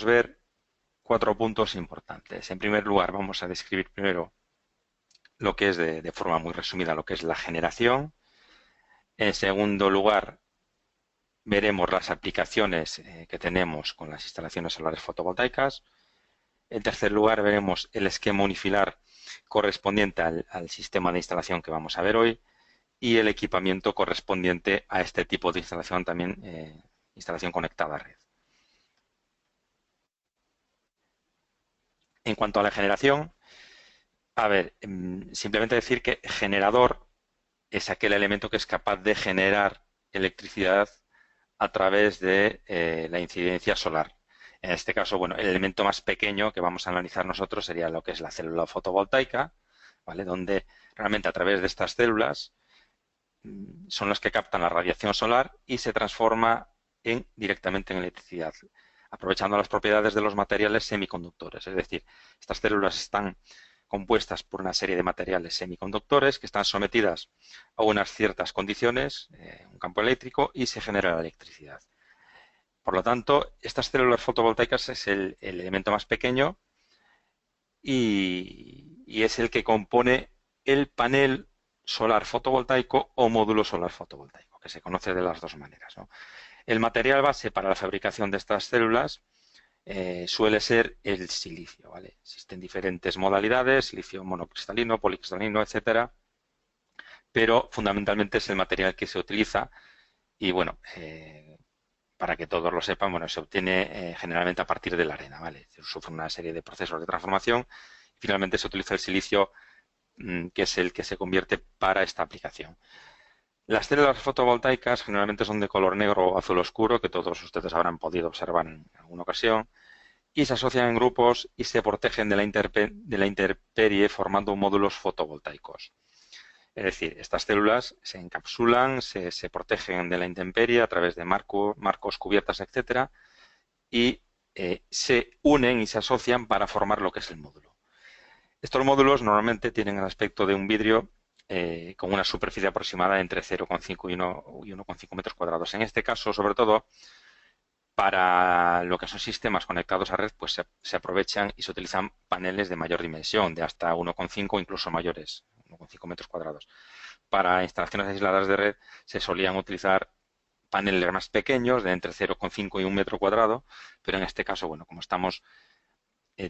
ver 4 puntos importantes. En primer lugar, vamos a describir primero lo que es de forma muy resumida, lo que es la generación. En segundo lugar, veremos las aplicaciones que tenemos con las instalaciones solares fotovoltaicas. En tercer lugar, veremos el esquema unifilar correspondiente al sistema de instalación que vamos a ver hoy y el equipamiento correspondiente a este tipo de instalación también, instalación conectada a red. En cuanto a la generación, a ver, simplemente decir que generador es aquel elemento que es capaz de generar electricidad a través de la incidencia solar. En este caso, bueno, el elemento más pequeño que vamos a analizar nosotros sería lo que es la célula fotovoltaica, ¿vale? Donde realmente a través de estas células son las que captan la radiación solar y se transforma directamente en electricidad, aprovechando las propiedades de los materiales semiconductores. Es decir, estas células están compuestas por una serie de materiales semiconductores que están sometidas a unas ciertas condiciones, un campo eléctrico, y se genera la electricidad. Por lo tanto, estas células fotovoltaicas es el elemento más pequeño y es el que compone el panel solar fotovoltaico o módulo solar fotovoltaico, que se conoce de las dos maneras, ¿no? El material base para la fabricación de estas células suele ser el silicio, ¿vale? Existen diferentes modalidades, silicio monocristalino, policristalino, etcétera, pero fundamentalmente es el material que se utiliza y bueno, para que todos lo sepan, bueno, se obtiene generalmente a partir de la arena, ¿vale? Sufre una serie de procesos de transformación y finalmente se utiliza el silicio que es el que se convierte para esta aplicación. Las células fotovoltaicas generalmente son de color negro o azul oscuro, que todos ustedes habrán podido observar en alguna ocasión, y se asocian en grupos y se protegen de la intemperie formando módulos fotovoltaicos. Es decir, estas células se encapsulan, se protegen de la intemperie a través de marcos, cubiertas, etcétera, y se unen y se asocian para formar lo que es el módulo. Estos módulos normalmente tienen el aspecto de un vidrio con una superficie aproximada entre 0,5 y 1,5 metros cuadrados. En este caso, sobre todo, para lo que son sistemas conectados a red, pues se aprovechan y se utilizan paneles de mayor dimensión, de hasta 1,5 incluso mayores, 1,5 metros cuadrados. Para instalaciones aisladas de red se solían utilizar paneles más pequeños, de entre 0,5 y 1 metro cuadrado, pero en este caso, bueno, como estamos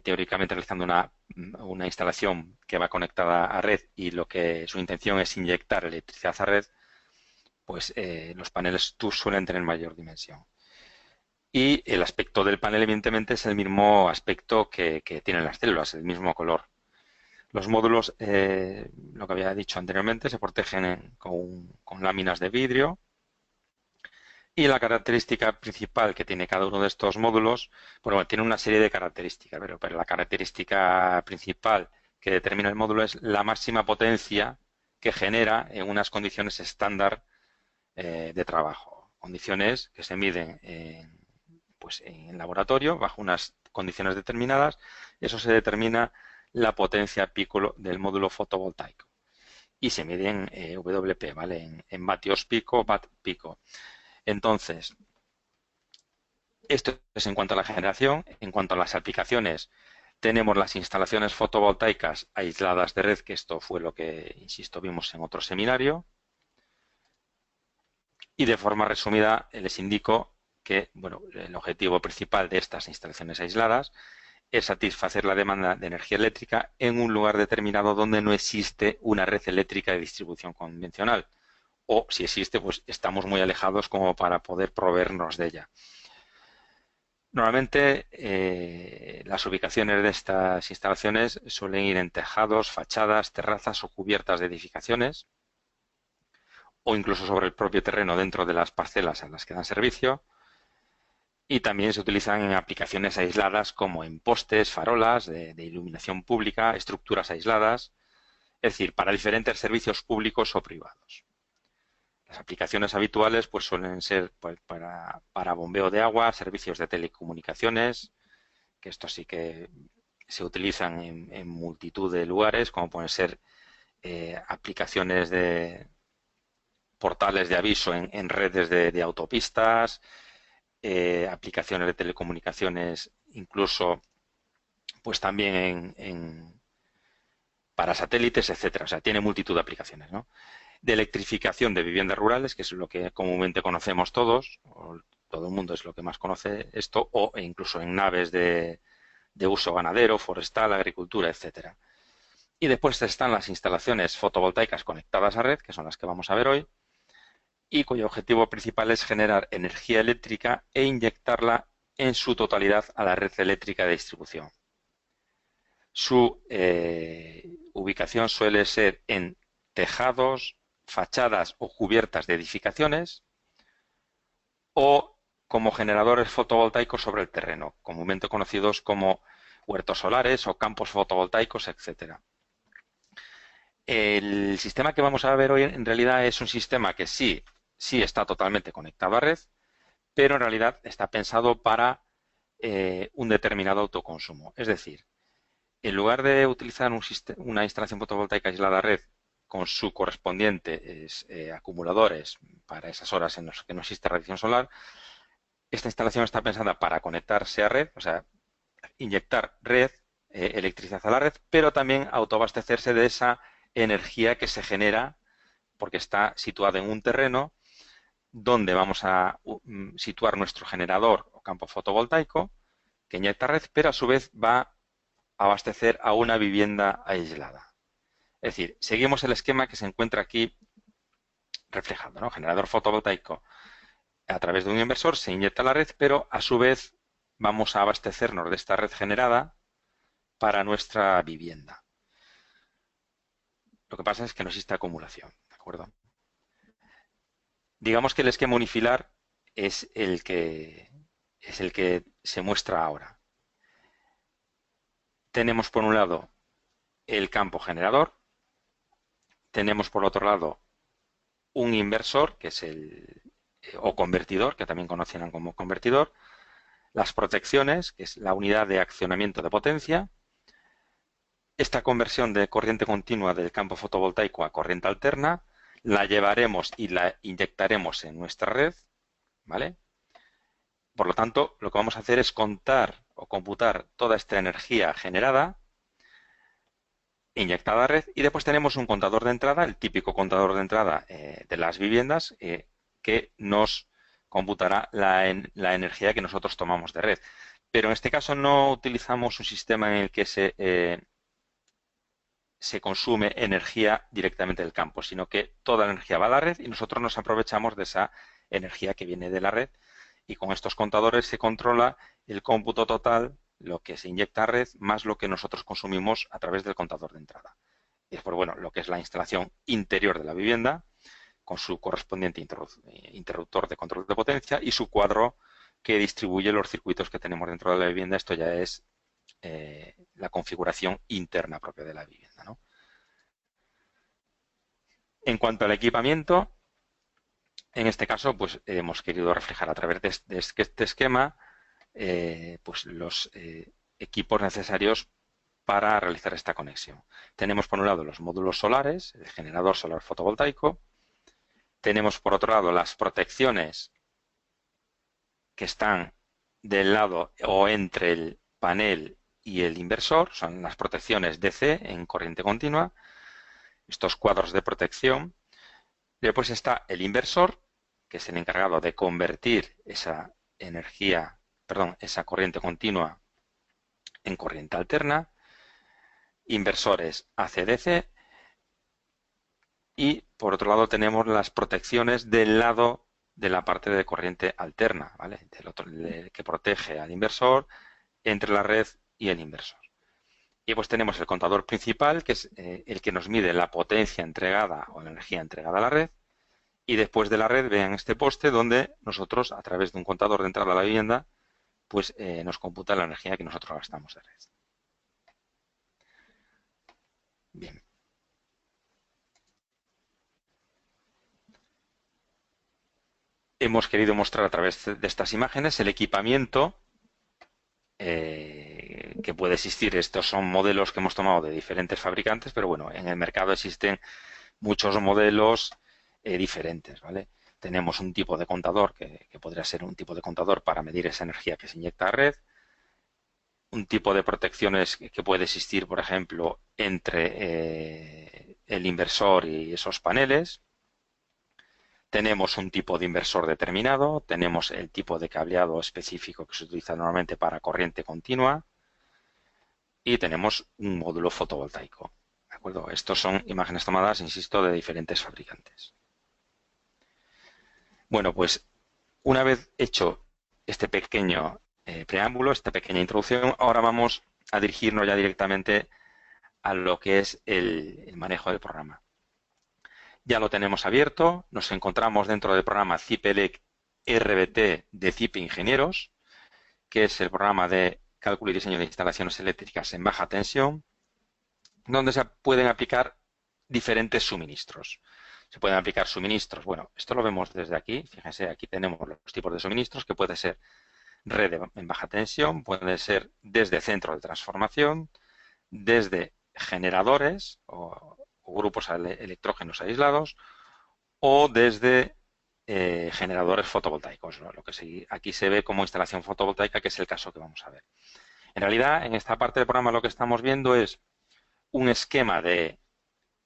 teóricamente realizando una instalación que va conectada a red y lo que su intención es inyectar electricidad a red, pues los paneles suelen tener mayor dimensión. Y el aspecto del panel, evidentemente, es el mismo aspecto que tienen las células, el mismo color. Los módulos, lo que había dicho anteriormente, se protegen con láminas de vidrio. Y la característica principal que tiene cada uno de estos módulos, bueno, tiene una serie de características, pero la característica principal que determina el módulo es la máxima potencia que genera en unas condiciones estándar de trabajo. Condiciones que se miden pues en laboratorio bajo unas condiciones determinadas. Eso se determina la potencia pico del módulo fotovoltaico. Y se mide en WP, ¿vale? En vatios pico, watt pico. Entonces, esto es en cuanto a la generación. En cuanto a las aplicaciones, tenemos las instalaciones fotovoltaicas aisladas de red, que esto fue lo que, insisto, vimos en otro seminario. Y de forma resumida les indico que bueno, el objetivo principal de estas instalaciones aisladas es satisfacer la demanda de energía eléctrica en un lugar determinado donde no existe una red eléctrica de distribución convencional. O si existe, pues estamos muy alejados como para poder proveernos de ella. Normalmente las ubicaciones de estas instalaciones suelen ir en tejados, fachadas, terrazas o cubiertas de edificaciones o incluso sobre el propio terreno dentro de las parcelas a las que dan servicio, y también se utilizan en aplicaciones aisladas como en postes, farolas de iluminación pública, estructuras aisladas, es decir, para diferentes servicios públicos o privados. Las aplicaciones habituales pues suelen ser pues, para bombeo de agua, servicios de telecomunicaciones, que esto sí que se utilizan en multitud de lugares, como pueden ser aplicaciones de portales de aviso en redes de autopistas, aplicaciones de telecomunicaciones incluso pues también para satélites, etcétera. O sea, tiene multitud de aplicaciones, ¿no? De electrificación de viviendas rurales, que es lo que comúnmente conocemos todos, o todo el mundo es lo que más conoce esto, o incluso en naves de uso ganadero, forestal, agricultura, etcétera. Y después están las instalaciones fotovoltaicas conectadas a red, que son las que vamos a ver hoy, y cuyo objetivo principal es generar energía eléctrica e inyectarla en su totalidad a la red eléctrica de distribución. Su ubicación suele ser en tejados, fachadas o cubiertas de edificaciones o como generadores fotovoltaicos sobre el terreno, comúnmente conocidos como huertos solares o campos fotovoltaicos, etcétera. El sistema que vamos a ver hoy en realidad es un sistema que sí está totalmente conectado a red, pero en realidad está pensado para un determinado autoconsumo. Es decir, en lugar de utilizar una instalación fotovoltaica aislada a red con su correspondiente acumuladores para esas horas en las que no existe radiación solar, esta instalación está pensada para conectarse a red, o sea, inyectar red, electricidad a la red, pero también autoabastecerse de esa energía que se genera porque está situada en un terreno donde vamos a situar nuestro generador o campo fotovoltaico que inyecta red, pero a su vez va a abastecer a una vivienda aislada. Es decir, seguimos el esquema que se encuentra aquí reflejado, ¿no? Generador fotovoltaico a través de un inversor se inyecta a la red, pero a su vez vamos a abastecernos de esta red generada para nuestra vivienda. Lo que pasa es que no existe acumulación, ¿de acuerdo? Digamos que el esquema unifilar es el que se muestra ahora. Tenemos por un lado el campo generador, tenemos por otro lado un inversor, que es o convertidor, que también conocen como convertidor, las protecciones, que es la unidad de accionamiento de potencia, esta conversión de corriente continua del campo fotovoltaico a corriente alterna, la llevaremos y la inyectaremos en nuestra red, ¿vale? Por lo tanto, lo que vamos a hacer es contar o computar toda esta energía generada, inyectada a red, y después tenemos un contador de entrada, el típico contador de entrada de las viviendas, que nos computará la energía que nosotros tomamos de red. Pero en este caso no utilizamos un sistema en el que se consume energía directamente del campo, sino que toda la energía va a la red y nosotros nos aprovechamos de esa energía que viene de la red, y con estos contadores se controla el cómputo total, lo que se inyecta a red, más lo que nosotros consumimos a través del contador de entrada. Y después, bueno, lo que es la instalación interior de la vivienda, con su correspondiente interruptor de control de potencia y su cuadro que distribuye los circuitos que tenemos dentro de la vivienda. Esto ya es la configuración interna propia de la vivienda, ¿no? En cuanto al equipamiento, en este caso, pues hemos querido reflejar a través de este esquema pues los equipos necesarios para realizar esta conexión. Tenemos por un lado los módulos solares, el generador solar fotovoltaico. Tenemos por otro lado las protecciones que están del lado o entre el panel y el inversor, son las protecciones DC en corriente continua, estos cuadros de protección. Después está el inversor, que es el encargado de convertir esa energía, perdón, esa corriente continua en corriente alterna, inversores AC/DC, y por otro lado tenemos las protecciones del lado de la parte de corriente alterna, ¿vale? Del otro, que protege al inversor entre la red y el inversor. Y pues tenemos el contador principal, que es el que nos mide la potencia entregada o la energía entregada a la red, y después de la red vean este poste donde nosotros, a través de un contador de entrada a la vivienda, pues nos computa la energía que nosotros gastamos de red. Bien. Hemos querido mostrar a través de estas imágenes el equipamiento que puede existir. Estos son modelos que hemos tomado de diferentes fabricantes, pero bueno, en el mercado existen muchos modelos diferentes, ¿vale? Tenemos un tipo de contador que podría ser un tipo de contador para medir esa energía que se inyecta a red. un tipo de protecciones que puede existir, por ejemplo, entre el inversor y esos paneles. Tenemos un tipo de inversor determinado, tenemos el tipo de cableado específico que se utiliza normalmente para corriente continua y tenemos un módulo fotovoltaico. ¿De acuerdo? Estos son imágenes tomadas, insisto, de diferentes fabricantes. Bueno, pues una vez hecho este pequeño preámbulo, esta pequeña introducción, ahora vamos a dirigirnos ya directamente a lo que es el manejo del programa. Ya lo tenemos abierto, nos encontramos dentro del programa CIPELEC RBT de CIP Ingenieros, que es el programa de cálculo y diseño de instalaciones eléctricas en baja tensión, donde se pueden aplicar diferentes suministros. Se pueden aplicar suministros, bueno, esto lo vemos desde aquí, fíjense, aquí tenemos los tipos de suministros, que puede ser red en baja tensión, puede ser desde centro de transformación, desde generadores o grupos electrógenos aislados, o desde generadores fotovoltaicos, ¿no? Lo que aquí se ve como instalación fotovoltaica, que es el caso que vamos a ver. En realidad, en esta parte del programa lo que estamos viendo es un esquema de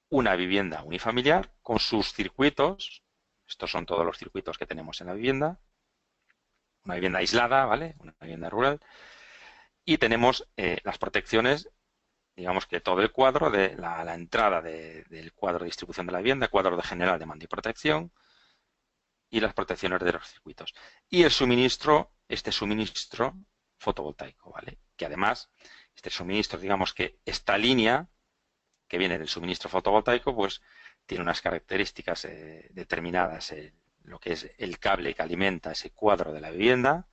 una vivienda unifamiliar con sus circuitos. Estos son todos los circuitos que tenemos en la vivienda. Una vivienda aislada, ¿vale? Una vivienda rural. Y tenemos las protecciones, digamos que todo el cuadro de la entrada del cuadro de distribución de la vivienda, cuadro de general de mando y protección, y las protecciones de los circuitos. Y el suministro, este suministro fotovoltaico, ¿vale? Que además, este suministro, digamos que esta línea que viene del suministro fotovoltaico, pues tiene unas características determinadas. Lo que es el cable que alimenta ese cuadro de la vivienda,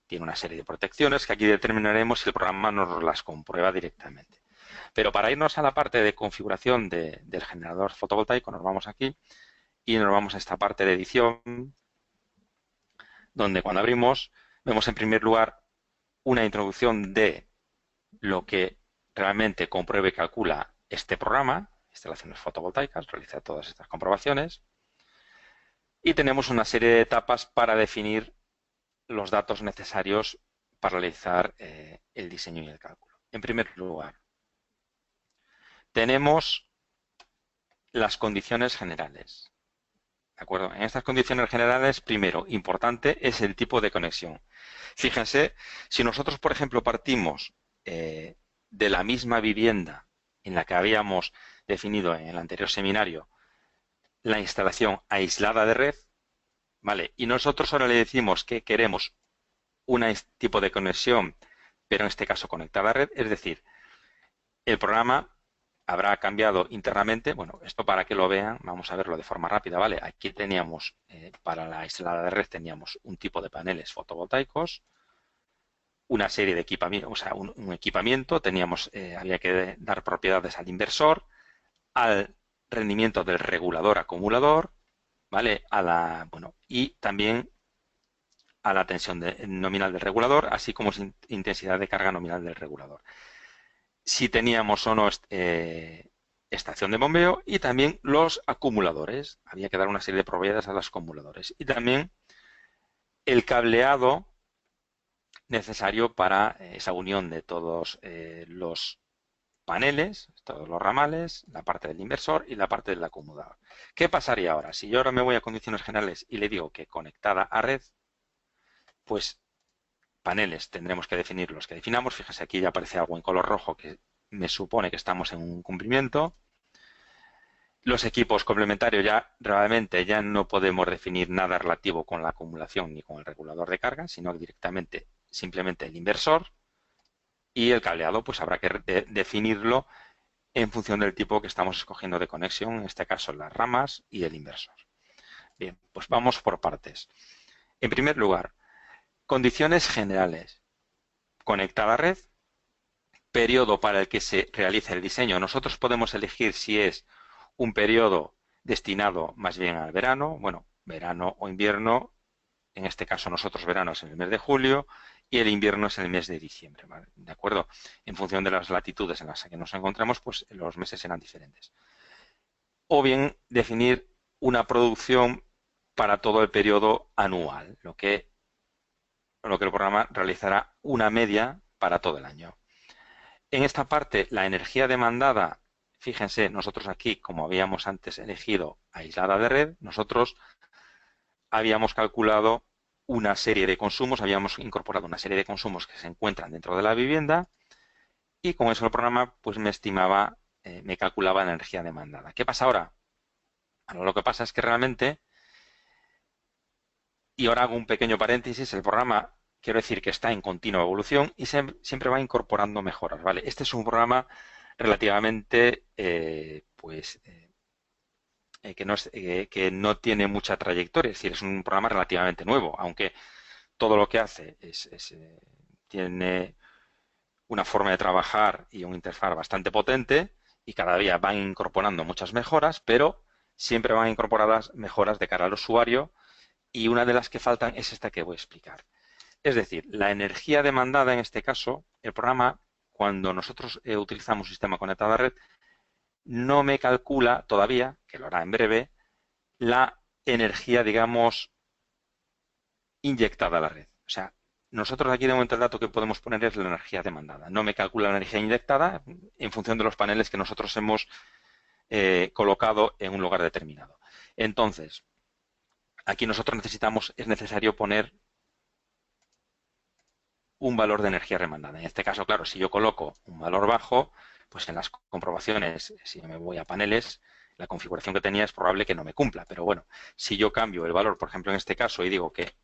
tiene una serie de protecciones que aquí determinaremos si el programa nos las comprueba directamente. Pero para irnos a la parte de configuración del generador fotovoltaico, nos vamos aquí y nos vamos a esta parte de edición, donde cuando abrimos vemos en primer lugar una introducción de lo que realmente comprueba y calcula este programa, instalaciones fotovoltaicas, realiza todas estas comprobaciones, y tenemos una serie de etapas para definir los datos necesarios para realizar el diseño y el cálculo. En primer lugar, tenemos las condiciones generales. ¿De acuerdo? En estas condiciones generales, primero, importante, es el tipo de conexión. Fíjense, si nosotros, por ejemplo, partimos de la misma vivienda en la que habíamos definido en el anterior seminario la instalación aislada de red, ¿vale? Y nosotros ahora le decimos que queremos un tipo de conexión, pero en este caso conectada a red, es decir, el programa habrá cambiado internamente. Bueno, esto para que lo vean, vamos a verlo de forma rápida, ¿vale? Aquí teníamos, para la instalada de red, teníamos un tipo de paneles fotovoltaicos, una serie de equipamientos, o sea, un equipamiento, teníamos, había que dar propiedades al inversor, al rendimiento del regulador acumulador, ¿vale? Bueno, y también a la tensión nominal del regulador, así como intensidad de carga nominal del regulador. Si teníamos o no estación de bombeo, y también los acumuladores. Había que dar una serie de propiedades a los acumuladores. Y también el cableado necesario para esa unión de todos los paneles, todos los ramales, la parte del inversor y la parte del acumulador. ¿Qué pasaría ahora? Si yo ahora me voy a condiciones generales y le digo que conectada a red, pues paneles tendremos que definir los que definamos. Fíjese, aquí ya aparece algo en color rojo que me supone que estamos en un cumplimiento. Los equipos complementarios ya realmente ya no podemos definir nada relativo con la acumulación ni con el regulador de carga, sino directamente simplemente el inversor, y el cableado pues habrá que definirlo en función del tipo que estamos escogiendo de conexión, en este caso las ramas y el inversor. Bien, pues vamos por partes. En primer lugar, condiciones generales. Conectada a red, periodo para el que se realiza el diseño. Nosotros podemos elegir si es un periodo destinado más bien al verano, bueno, verano o invierno. En este caso nosotros verano es en el mes de julio y el invierno es en el mes de diciembre, ¿vale? ¿De acuerdo? En función de las latitudes en las que nos encontramos, pues los meses serán diferentes. O bien definir una producción para todo el periodo anual, lo que el programa realizará una media para todo el año. En esta parte, la energía demandada, fíjense, nosotros aquí, como habíamos antes elegido aislada de red, nosotros habíamos calculado una serie de consumos, habíamos incorporado una serie de consumos que se encuentran dentro de la vivienda y con eso el programa pues me estimaba, me calculaba la energía demandada. ¿Qué pasa ahora? Bueno, lo que pasa es que realmente, y ahora hago un pequeño paréntesis, el programa, quiero decir que está en continua evolución y siempre va incorporando mejoras, ¿vale? Este es un programa relativamente, que no tiene mucha trayectoria, es decir, es un programa relativamente nuevo, aunque todo lo que hace tiene una forma de trabajar y una interfaz bastante potente y cada día van incorporando muchas mejoras, pero siempre van incorporadas mejoras de cara al usuario y una de las que faltan es esta que voy a explicar. Es decir, la energía demandada en este caso, el programa, cuando nosotros utilizamos un sistema conectado a red, no me calcula todavía, que lo hará en breve, la energía, digamos, inyectada a la red. O sea, nosotros aquí de momento el dato que podemos poner es la energía demandada. No me calcula la energía inyectada en función de los paneles que nosotros hemos colocado en un lugar determinado. Entonces, aquí nosotros es necesario poner un valor de energía demandada. En este caso, claro, si yo coloco un valor bajo, pues en las comprobaciones, si me voy a paneles, la configuración que tenía es probable que no me cumpla. Pero bueno, si yo cambio el valor, por ejemplo, en este caso, y digo que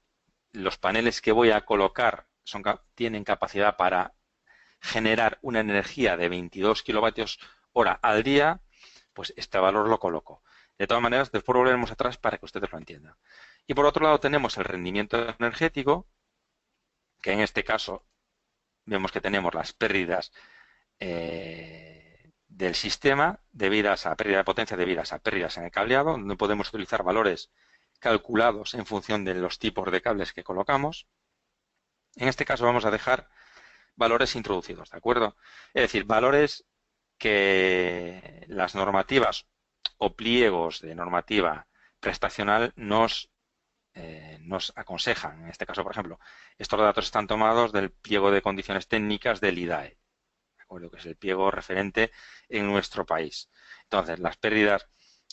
los paneles que voy a colocar tienen capacidad para generar una energía de 22 kilovatios hora al día, pues este valor lo coloco. De todas maneras, después volveremos atrás para que ustedes lo entiendan. Y por otro lado tenemos el rendimiento energético, que en este caso vemos que tenemos las pérdidas del sistema debidas a pérdida de potencia, debidas a pérdidas en el cableado, donde podemos utilizar valores calculados en función de los tipos de cables que colocamos. En este caso vamos a dejar valores introducidos, ¿de acuerdo? Es decir, valores que las normativas o pliegos de normativa prestacional nos aconsejan. En este caso, por ejemplo, estos datos están tomados del pliego de condiciones técnicas del IDAE, ¿de acuerdo? Que es el pliego referente en nuestro país. Entonces, las pérdidas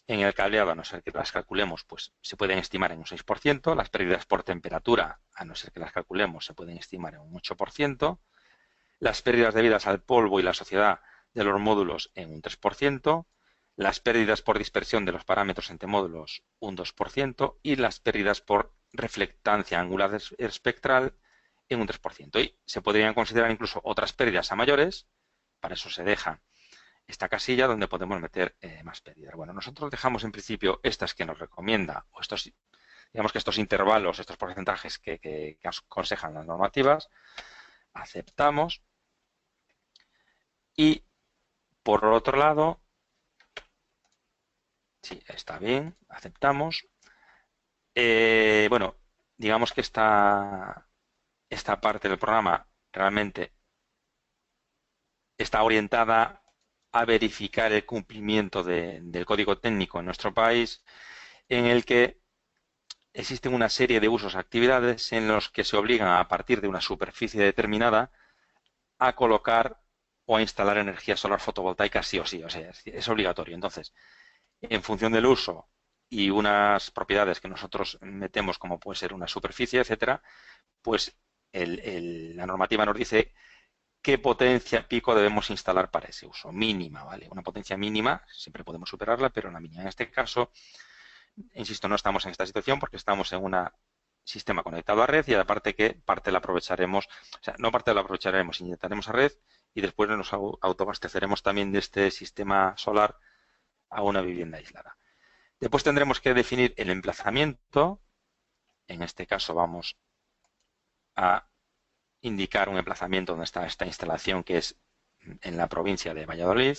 en el cableado, a no ser que las calculemos, pues se pueden estimar en un 6%. Las pérdidas por temperatura, a no ser que las calculemos, se pueden estimar en un 8%. Las pérdidas debidas al polvo y la suciedad de los módulos en un 3%. Las pérdidas por dispersión de los parámetros entre módulos un 2% y las pérdidas por reflectancia angular espectral en un 3%. Y se podrían considerar incluso otras pérdidas a mayores, para eso se deja esta casilla donde podemos meter más pérdidas. Bueno, nosotros dejamos en principio estas que nos recomienda, o estos, digamos que estos intervalos, estos porcentajes que aconsejan las normativas, aceptamos y por otro lado, sí, está bien, aceptamos. Bueno, digamos que esta parte del programa realmente está orientada a verificar el cumplimiento del código técnico en nuestro país, en el que existen una serie de usos, actividades en los que se obligan a partir de una superficie determinada a colocar o a instalar energía solar fotovoltaica sí o sí, o sea, es obligatorio. Entonces, en función del uso y unas propiedades que nosotros metemos, como puede ser una superficie, etcétera, pues la normativa nos dice qué potencia pico debemos instalar para ese uso. Mínima, ¿vale? Una potencia mínima, siempre podemos superarla, pero la mínima. En este caso, insisto, no estamos en esta situación porque estamos en un sistema conectado a red y aparte que parte la aprovecharemos, o sea, no parte la aprovecharemos, inyectaremos a red y después nos autoabasteceremos también de este sistema solar a una vivienda aislada. Después tendremos que definir el emplazamiento. En este caso vamos a indicar un emplazamiento donde está esta instalación, que es en la provincia de Valladolid,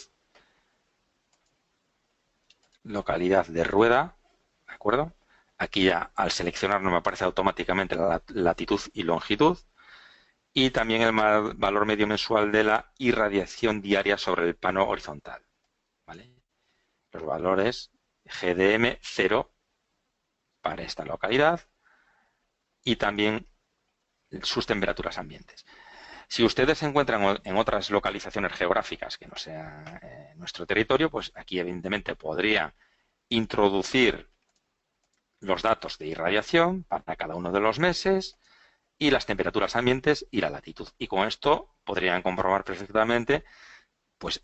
localidad de Rueda, ¿de acuerdo? Aquí ya al seleccionar no me aparece automáticamente la latitud y longitud y también el valor medio mensual de la irradiación diaria sobre el plano horizontal, ¿vale? Los valores GDM 0 para esta localidad y también sus temperaturas ambientes. Si ustedes se encuentran en otras localizaciones geográficas que no sean nuestro territorio, pues aquí evidentemente podría introducir los datos de irradiación para cada uno de los meses y las temperaturas ambientes y la latitud. Y con esto podrían comprobar perfectamente pues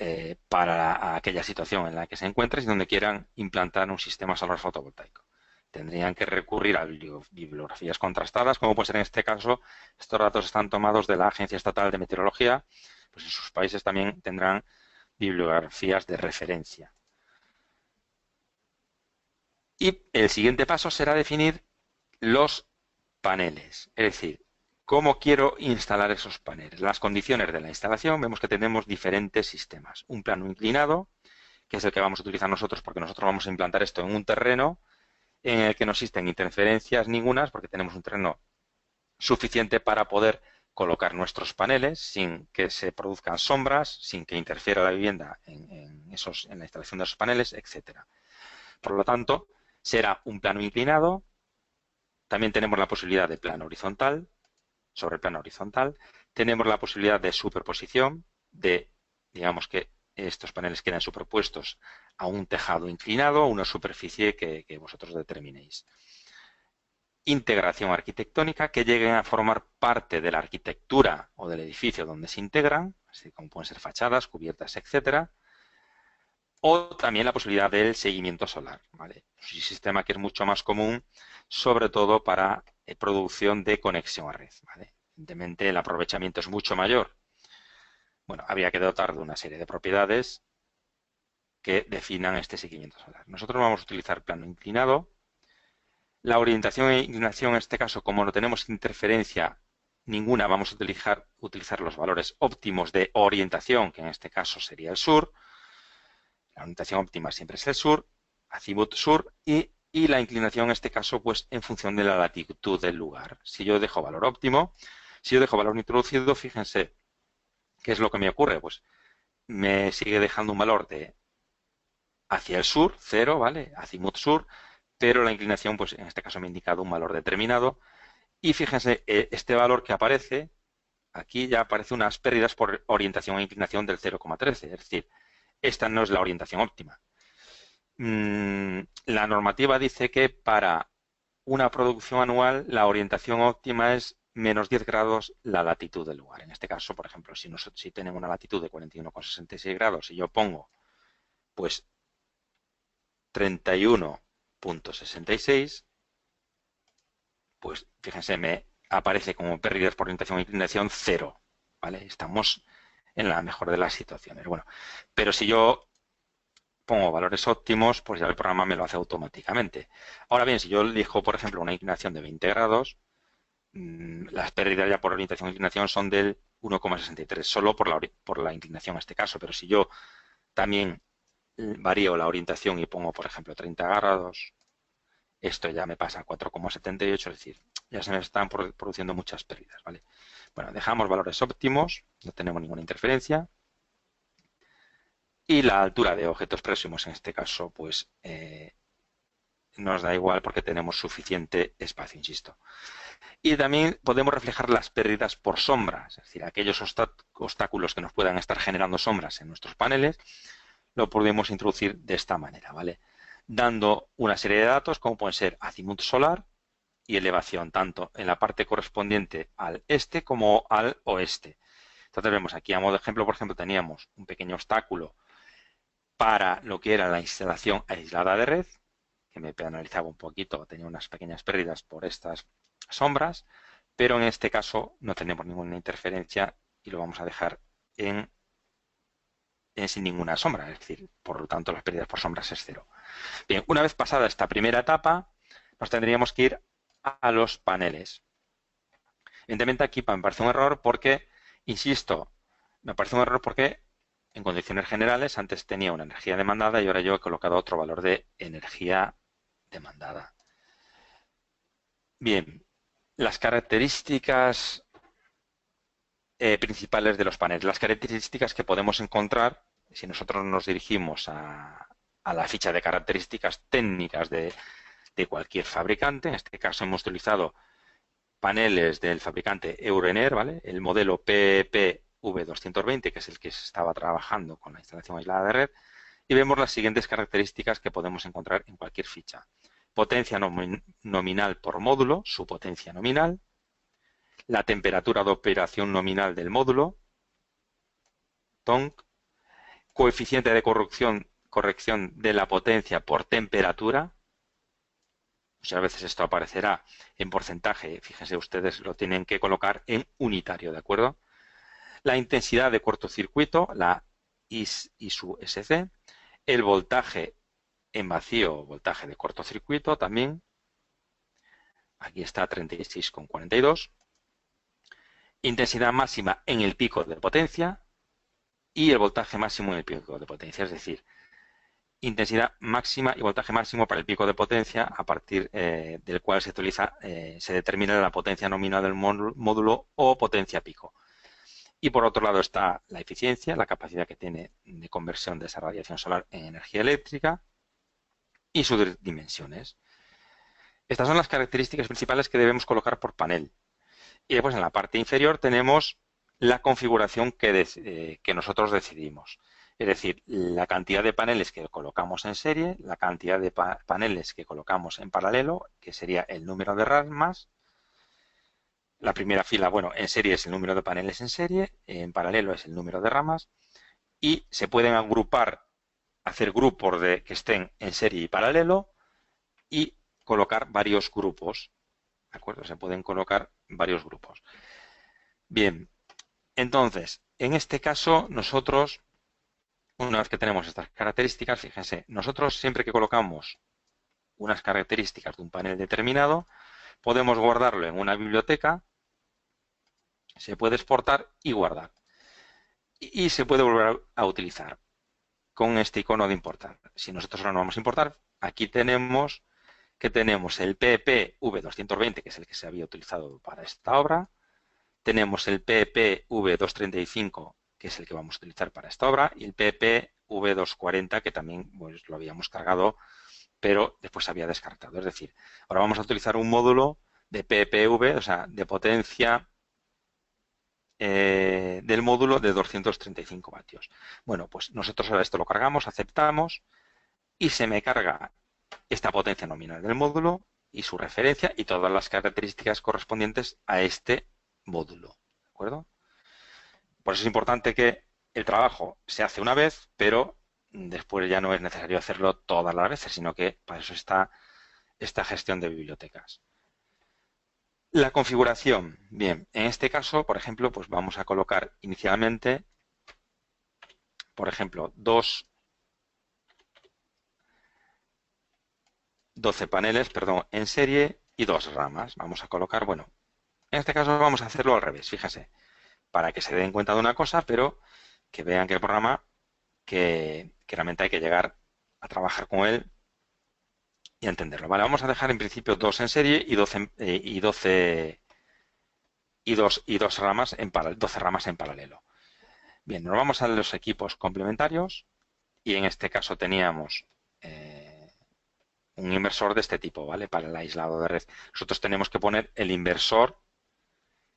para aquella situación en la que se encuentren y donde quieran implantar un sistema solar fotovoltaico. Tendrían que recurrir a bibliografías contrastadas, como puede ser en este caso, estos datos están tomados de la Agencia Estatal de Meteorología, pues en sus países también tendrán bibliografías de referencia. Y el siguiente paso será definir los paneles, es decir, cómo quiero instalar esos paneles. Las condiciones de la instalación, vemos que tenemos diferentes sistemas. Un plano inclinado, que es el que vamos a utilizar nosotros, porque nosotros vamos a implantar esto en un terreno en el que no existen interferencias ningunas, porque tenemos un terreno suficiente para poder colocar nuestros paneles sin que se produzcan sombras, sin que interfiera la vivienda en la instalación de esos paneles, etcétera. Por lo tanto, será un plano inclinado. También tenemos la posibilidad de plano horizontal, sobre el plano horizontal. Tenemos la posibilidad de superposición, digamos que estos paneles quedan superpuestos a un tejado inclinado, una superficie que vosotros determinéis. Integración arquitectónica, que lleguen a formar parte de la arquitectura o del edificio donde se integran, así como pueden ser fachadas, cubiertas, etcétera. O también la posibilidad del seguimiento solar, ¿vale? Es un sistema que es mucho más común, sobre todo para producción de conexión a red, ¿vale? Evidentemente el aprovechamiento es mucho mayor. Bueno, habría que dotar de una serie de propiedades que definan este seguimiento solar. Nosotros vamos a utilizar plano inclinado. La orientación e inclinación, en este caso, como no tenemos interferencia ninguna, vamos a utilizar los valores óptimos de orientación, que en este caso sería el sur. La orientación óptima siempre es el sur, azimut sur, y la inclinación en este caso, pues en función de la latitud del lugar. Si yo dejo valor óptimo, si yo dejo valor introducido, fíjense, ¿qué es lo que me ocurre? Pues me sigue dejando un valor de hacia el sur, 0, ¿vale? Azimut sur, pero la inclinación, pues en este caso me ha indicado un valor determinado. Y fíjense, este valor que aparece, aquí ya aparece unas pérdidas por orientación e inclinación del 0,13, es decir, esta no es la orientación óptima. La normativa dice que para una producción anual la orientación óptima es menos 10 grados la latitud del lugar. En este caso, por ejemplo, si tenemos una latitud de 41,66 grados y yo pongo pues 31,66, pues fíjense, me aparece como pérdidas por orientación e inclinación 0, ¿vale? Estamos en la mejor de las situaciones. Bueno, pero si yo pongo valores óptimos, pues ya el programa me lo hace automáticamente. Ahora bien, si yo elijo, por ejemplo, una inclinación de 20 grados, las pérdidas ya por orientación e inclinación son del 1,63, solo por la inclinación en este caso. Pero si yo también varío la orientación y pongo, por ejemplo, 30 grados, esto ya me pasa a 4,78, es decir, ya se me están produciendo muchas pérdidas, ¿vale? Bueno, dejamos valores óptimos, no tenemos ninguna interferencia. Y la altura de objetos próximos, en este caso, pues nos da igual porque tenemos suficiente espacio, insisto. Y también podemos reflejar las pérdidas por sombras, es decir, aquellos obstáculos que nos puedan estar generando sombras en nuestros paneles, lo podemos introducir de esta manera, ¿vale? Dando una serie de datos como pueden ser azimut solar y elevación, tanto en la parte correspondiente al este como al oeste. Entonces vemos aquí a modo de ejemplo, por ejemplo, teníamos un pequeño obstáculo para lo que era la instalación aislada de red, que me penalizaba un poquito, tenía unas pequeñas pérdidas por estas sombras, pero en este caso no tenemos ninguna interferencia y lo vamos a dejar sin ninguna sombra, es decir, por lo tanto las pérdidas por sombras es 0. Bien, una vez pasada esta primera etapa, nos tendríamos que ir a los paneles. Evidentemente aquí me parece un error porque, insisto, me parece un error porque en condiciones generales antes tenía una energía demandada y ahora yo he colocado otro valor de energía demandada. Bien, las características principales de los paneles, las características que podemos encontrar si nosotros nos dirigimos a la ficha de características técnicas de cualquier fabricante. En este caso hemos utilizado paneles del fabricante Euroener, ¿vale? El modelo PPV220, que es el que se estaba trabajando con la instalación aislada de red, y vemos las siguientes características que podemos encontrar en cualquier ficha. Potencia nominal por módulo, su potencia nominal, la temperatura de operación nominal del módulo, TONC, coeficiente de corrección de la potencia por temperatura. Muchas veces esto aparecerá en porcentaje, fíjense ustedes, lo tienen que colocar en unitario, ¿de acuerdo? La intensidad de cortocircuito, la IS y su SC, el voltaje en vacío, voltaje de cortocircuito también, aquí está 36,42, intensidad máxima en el pico de potencia y el voltaje máximo en el pico de potencia, es decir, intensidad máxima y voltaje máximo para el pico de potencia a partir del cual se determina la potencia nominal del módulo o potencia pico. Y por otro lado está la eficiencia, la capacidad que tiene de conversión de esa radiación solar en energía eléctrica y sus dimensiones. Estas son las características principales que debemos colocar por panel. Y después en la parte inferior tenemos la configuración que nosotros decidimos. Es decir, la cantidad de paneles que colocamos en serie, la cantidad de paneles que colocamos en paralelo, que sería el número de ramas. La primera fila, bueno, en serie es el número de paneles en serie, en paralelo es el número de ramas, y se pueden agrupar, hacer grupos que estén en serie y paralelo, y colocar varios grupos, ¿de acuerdo? Se pueden colocar varios grupos. Bien, entonces, en este caso, nosotros, una vez que tenemos estas características, fíjense, nosotros siempre que colocamos unas características de un panel determinado, podemos guardarlo en una biblioteca, se puede exportar y guardar. Y se puede volver a utilizar con este icono de importar. Si nosotros ahora no vamos a importar, aquí tenemos que tenemos el PPV220, que es el que se había utilizado para esta obra. Tenemos el PPV235, que es el que vamos a utilizar para esta obra, y el PPV240, que también pues, lo habíamos cargado, pero después se había descartado. Es decir, ahora vamos a utilizar un módulo de PPV, o sea, de potencia del módulo de 235 vatios. Bueno, pues nosotros ahora esto lo cargamos, aceptamos, y se me carga esta potencia nominal del módulo y su referencia y todas las características correspondientes a este módulo. ¿De acuerdo? Por eso es importante que el trabajo se hace una vez, pero después ya no es necesario hacerlo todas las veces, sino que para eso está esta gestión de bibliotecas. La configuración. Bien, en este caso, por ejemplo, pues vamos a colocar inicialmente, por ejemplo, 12 paneles, perdón, en serie y 2 ramas. Vamos a colocar, bueno, en este caso vamos a hacerlo al revés, fíjese, para que se den cuenta de una cosa, pero que vean que el programa, que realmente hay que llegar a trabajar con él y a entenderlo. Vale, vamos a dejar en principio 2 en serie y 12 ramas en 12 ramas en paralelo. Bien, nos vamos a los equipos complementarios y en este caso teníamos un inversor de este tipo, ¿vale? Para el aislado de red. Nosotros tenemos que poner el inversor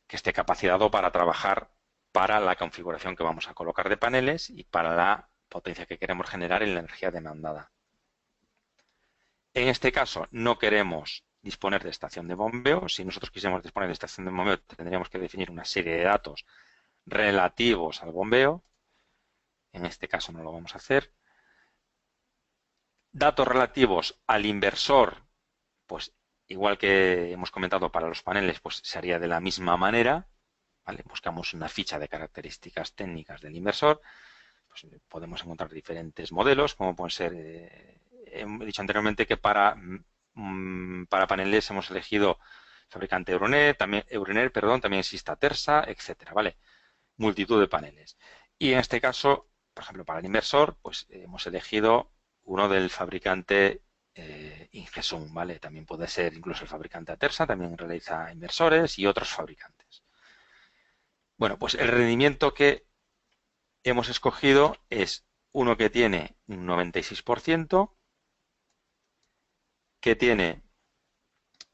que esté capacitado para trabajar para la configuración que vamos a colocar de paneles y para la potencia que queremos generar en la energía demandada. En este caso no queremos disponer de estación de bombeo. Si nosotros quisiéramos disponer de estación de bombeo, tendríamos que definir una serie de datos relativos al bombeo. En este caso no lo vamos a hacer. Datos relativos al inversor, pues igual que hemos comentado para los paneles, pues se haría de la misma manera. ¿Vale? Buscamos una ficha de características técnicas del inversor. Pues podemos encontrar diferentes modelos, como pueden ser, he dicho anteriormente que para paneles hemos elegido fabricante Euroener, también existe Tersa, etcétera, ¿vale? Multitud de paneles. Y en este caso, por ejemplo, para el inversor, pues hemos elegido uno del fabricante Ingesum, ¿vale? También puede ser incluso el fabricante Atersa, también realiza inversores y otros fabricantes. Bueno, pues el rendimiento que hemos escogido es uno que tiene un 96%, que tiene,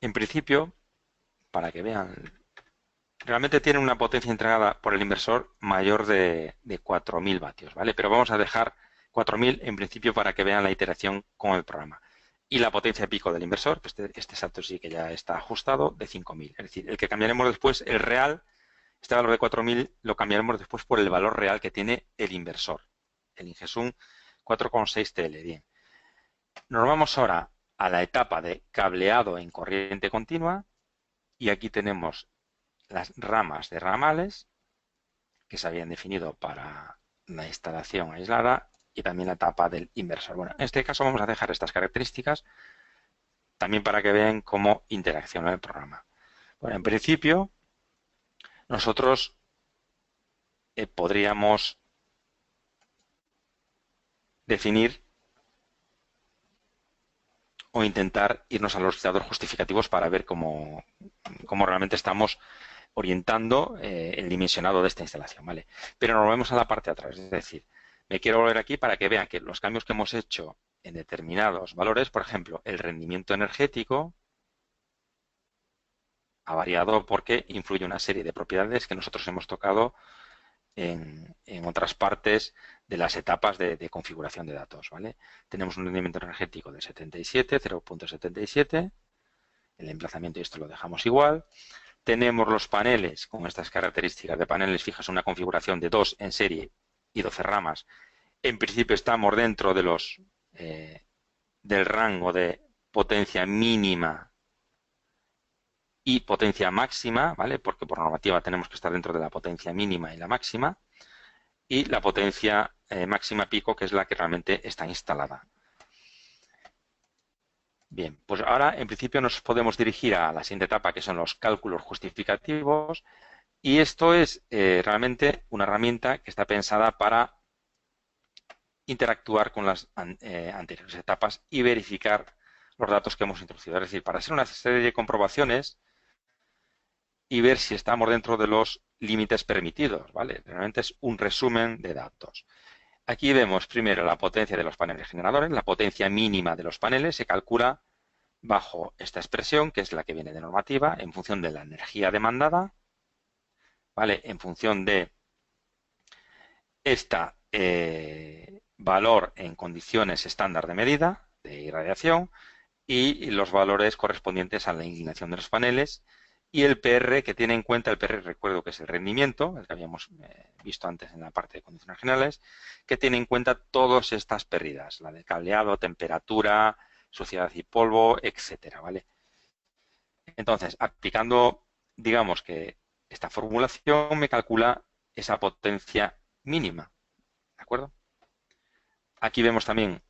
en principio, para que vean. Realmente tiene una potencia entregada por el inversor mayor de 4.000 vatios, ¿vale? Pero vamos a dejar 4.000 en principio para que vean la iteración con el programa. Y la potencia pico del inversor, pues este salto sí que ya está ajustado, de 5.000. Es decir, el que cambiaremos después, el real, este valor de 4.000 lo cambiaremos después por el valor real que tiene el inversor, el Ingesum 4,6 TL. Bien. Nos vamos ahora a la etapa de cableado en corriente continua y aquí tenemos las ramas de ramales que se habían definido para la instalación aislada y también la etapa del inversor. Bueno, en este caso vamos a dejar estas características también para que vean cómo interacciona el programa. Bueno, en principio nosotros podríamos definir o intentar irnos a los datos justificativos para ver cómo realmente estamos orientando el dimensionado de esta instalación, ¿vale? Pero nos volvemos a la parte de atrás, es decir, me quiero volver aquí para que vean que los cambios que hemos hecho en determinados valores, por ejemplo, el rendimiento energético ha variado porque influye una serie de propiedades que nosotros hemos tocado en otras partes de las etapas de configuración de datos, ¿vale? Tenemos un rendimiento energético de 77, 0,77, el emplazamiento y esto lo dejamos igual. Tenemos los paneles con estas características de paneles fijas, una configuración de 2 en serie y 12 ramas. En principio estamos dentro de del rango de potencia mínima y potencia máxima, ¿vale? Porque por normativa tenemos que estar dentro de la potencia mínima y la máxima, y la potencia máxima pico, que es la que realmente está instalada. Bien, pues ahora en principio nos podemos dirigir a la siguiente etapa, que son los cálculos justificativos, y esto es realmente una herramienta que está pensada para interactuar con las anteriores etapas y verificar los datos que hemos introducido. Es decir, para hacer una serie de comprobaciones y ver si estamos dentro de los límites permitidos, ¿vale? Realmente es un resumen de datos. Aquí vemos primero la potencia de los paneles generadores. La potencia mínima de los paneles se calcula bajo esta expresión, que es la que viene de normativa, en función de la energía demandada, ¿vale? En función de esta valor en condiciones estándar de medida de irradiación y los valores correspondientes a la inclinación de los paneles y el PR que tiene en cuenta, el PR recuerdo que es el rendimiento, el que habíamos visto antes en la parte de condiciones generales, que tiene en cuenta todas estas pérdidas, la de cableado, temperatura, suciedad y polvo, etcétera, ¿vale? Entonces, aplicando, digamos que esta formulación me calcula esa potencia mínima, ¿de acuerdo? Aquí vemos también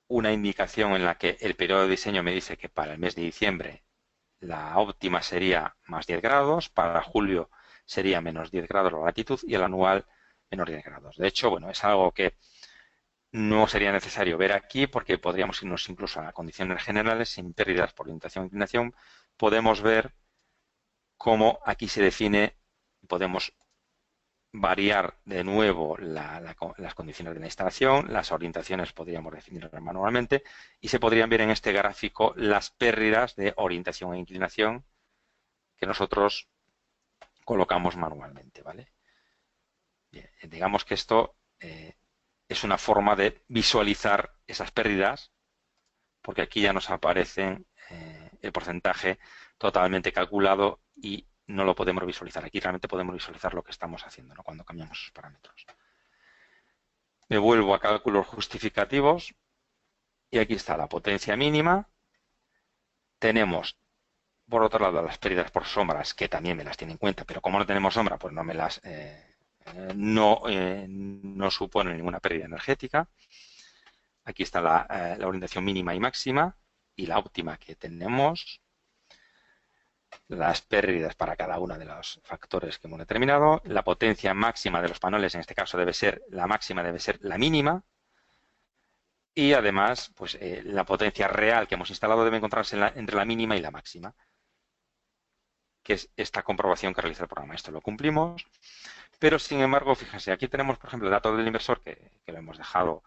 una indicación en la que el periodo de diseño me dice que para el mes de diciembre la óptima sería más 10 grados, para julio sería menos 10 grados la latitud y el anual menos 10 grados. De hecho, bueno, es algo que no sería necesario ver aquí porque podríamos irnos incluso a condiciones generales sin pérdidas por orientación e inclinación. Podemos ver cómo aquí se define, podemos variar de nuevo las condiciones de la instalación, las orientaciones podríamos definirlas manualmente y se podrían ver en este gráfico las pérdidas de orientación e inclinación que nosotros colocamos manualmente, ¿vale? Bien, digamos que esto es una forma de visualizar esas pérdidas porque aquí ya nos aparecen el porcentaje totalmente calculado y no lo podemos visualizar. Aquí realmente podemos visualizar lo que estamos haciendo, ¿no? Cuando cambiamos esos parámetros. Me vuelvo a cálculos justificativos y aquí está la potencia mínima. Tenemos, por otro lado, las pérdidas por sombras, que también me las tiene en cuenta, pero como no tenemos sombra, pues no me las no supone ninguna pérdida energética. Aquí está la orientación mínima y máxima y la óptima que tenemos. Las pérdidas para cada uno de los factores que hemos determinado. La potencia máxima de los paneles, en este caso debe ser la máxima, debe ser la mínima. Y además, pues la potencia real que hemos instalado debe encontrarse entre la mínima y la máxima, que es esta comprobación que realiza el programa. Esto lo cumplimos. Pero, sin embargo, fíjense, aquí tenemos, por ejemplo, el dato del inversor, que lo hemos dejado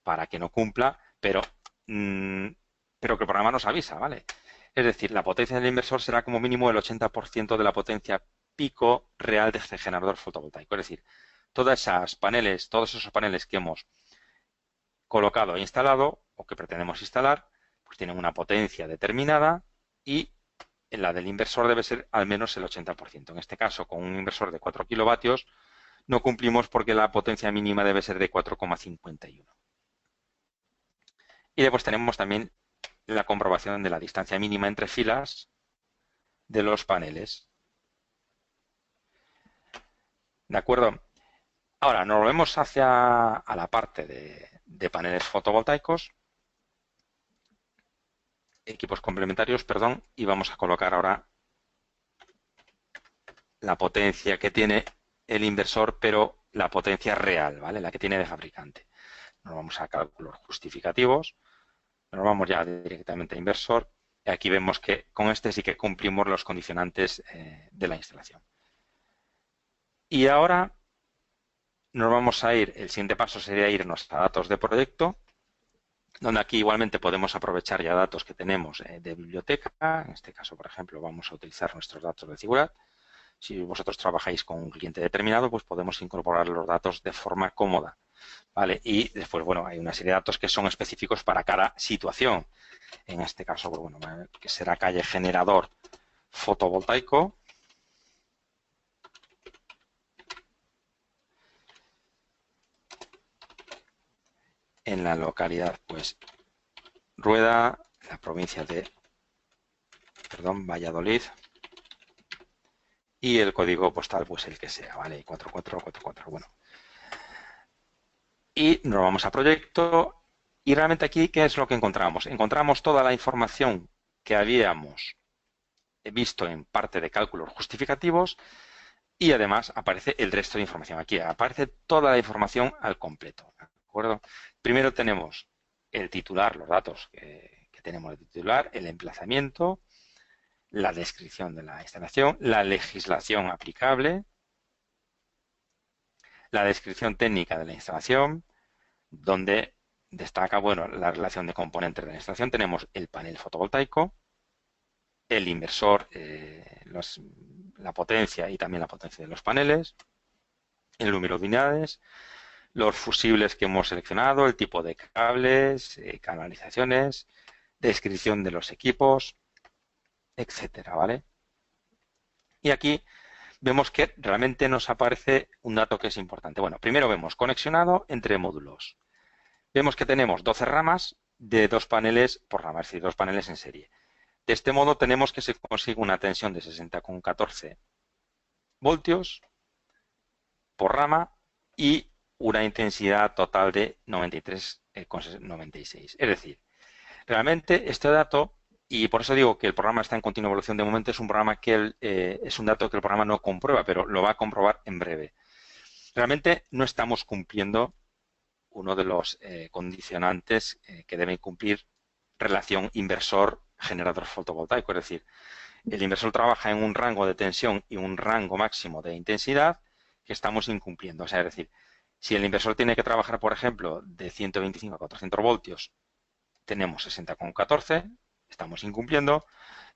para que no cumpla, pero que el programa nos avisa, ¿vale? Es decir, la potencia del inversor será como mínimo el 80% de la potencia pico real de este generador fotovoltaico. Es decir, todos esos paneles que hemos colocado e instalado o que pretendemos instalar, pues tienen una potencia determinada y la del inversor debe ser al menos el 80%. En este caso, con un inversor de 4 kilovatios, no cumplimos porque la potencia mínima debe ser de 4,51. Y después tenemos también la comprobación de la distancia mínima entre filas de los paneles. ¿De acuerdo? Ahora nos volvemos hacia la parte de paneles fotovoltaicos, equipos complementarios, perdón, y vamos a colocar ahora la potencia que tiene el inversor, pero la potencia real, ¿vale? La que tiene de fabricante. Nos vamos a cálculos justificativos, nos vamos ya directamente a inversor, y aquí vemos que con este sí que cumplimos los condicionantes de la instalación. Y ahora nos vamos a ir, el siguiente paso sería irnos a datos de proyecto, donde aquí igualmente podemos aprovechar ya datos que tenemos de biblioteca. En este caso, por ejemplo, vamos a utilizar nuestros datos de Cigurat. Si vosotros trabajáis con un cliente determinado, pues podemos incorporar los datos de forma cómoda, ¿vale? Y después, bueno, hay una serie de datos que son específicos para cada situación. En este caso, pues, bueno, que será calle generador fotovoltaico. En la localidad, pues, Rueda, la provincia de, Valladolid. Y el código postal, pues el que sea, ¿vale? 4444, bueno. Y nos vamos a proyecto. Y realmente aquí, ¿qué es lo que encontramos? Encontramos toda la información que habíamos visto en parte de cálculos justificativos y además aparece el resto de información. Aquí aparece toda la información al completo, ¿de acuerdo? Primero tenemos el titular, los datos que tenemos de titular, el emplazamiento, la descripción de la instalación, la legislación aplicable, la descripción técnica de la instalación, donde destaca, bueno, la relación de componentes de la instalación. Tenemos el panel fotovoltaico, el inversor, la potencia y también la potencia de los paneles, el número de unidades, los fusibles que hemos seleccionado, el tipo de cables, canalizaciones, descripción de los equipos, etcétera, ¿vale? Y aquí vemos que realmente nos aparece un dato que es importante. Bueno, primero vemos conexionado entre módulos. Vemos que tenemos 12 ramas de 2 paneles por rama, es decir, 2 paneles en serie. De este modo tenemos que se consigue una tensión de 60,14 voltios por rama y una intensidad total de 93,96. Es decir, realmente este dato, y por eso digo que el programa está en continua evolución de momento, es un programa que es un dato que el programa no comprueba, pero lo va a comprobar en breve. Realmente no estamos cumpliendo uno de los condicionantes que deben cumplir relación inversor-generador fotovoltaico. Es decir, el inversor trabaja en un rango de tensión y un rango máximo de intensidad que estamos incumpliendo. O sea, es decir, si el inversor tiene que trabajar, por ejemplo, de 125 a 400 voltios, tenemos 60,14, estamos incumpliendo,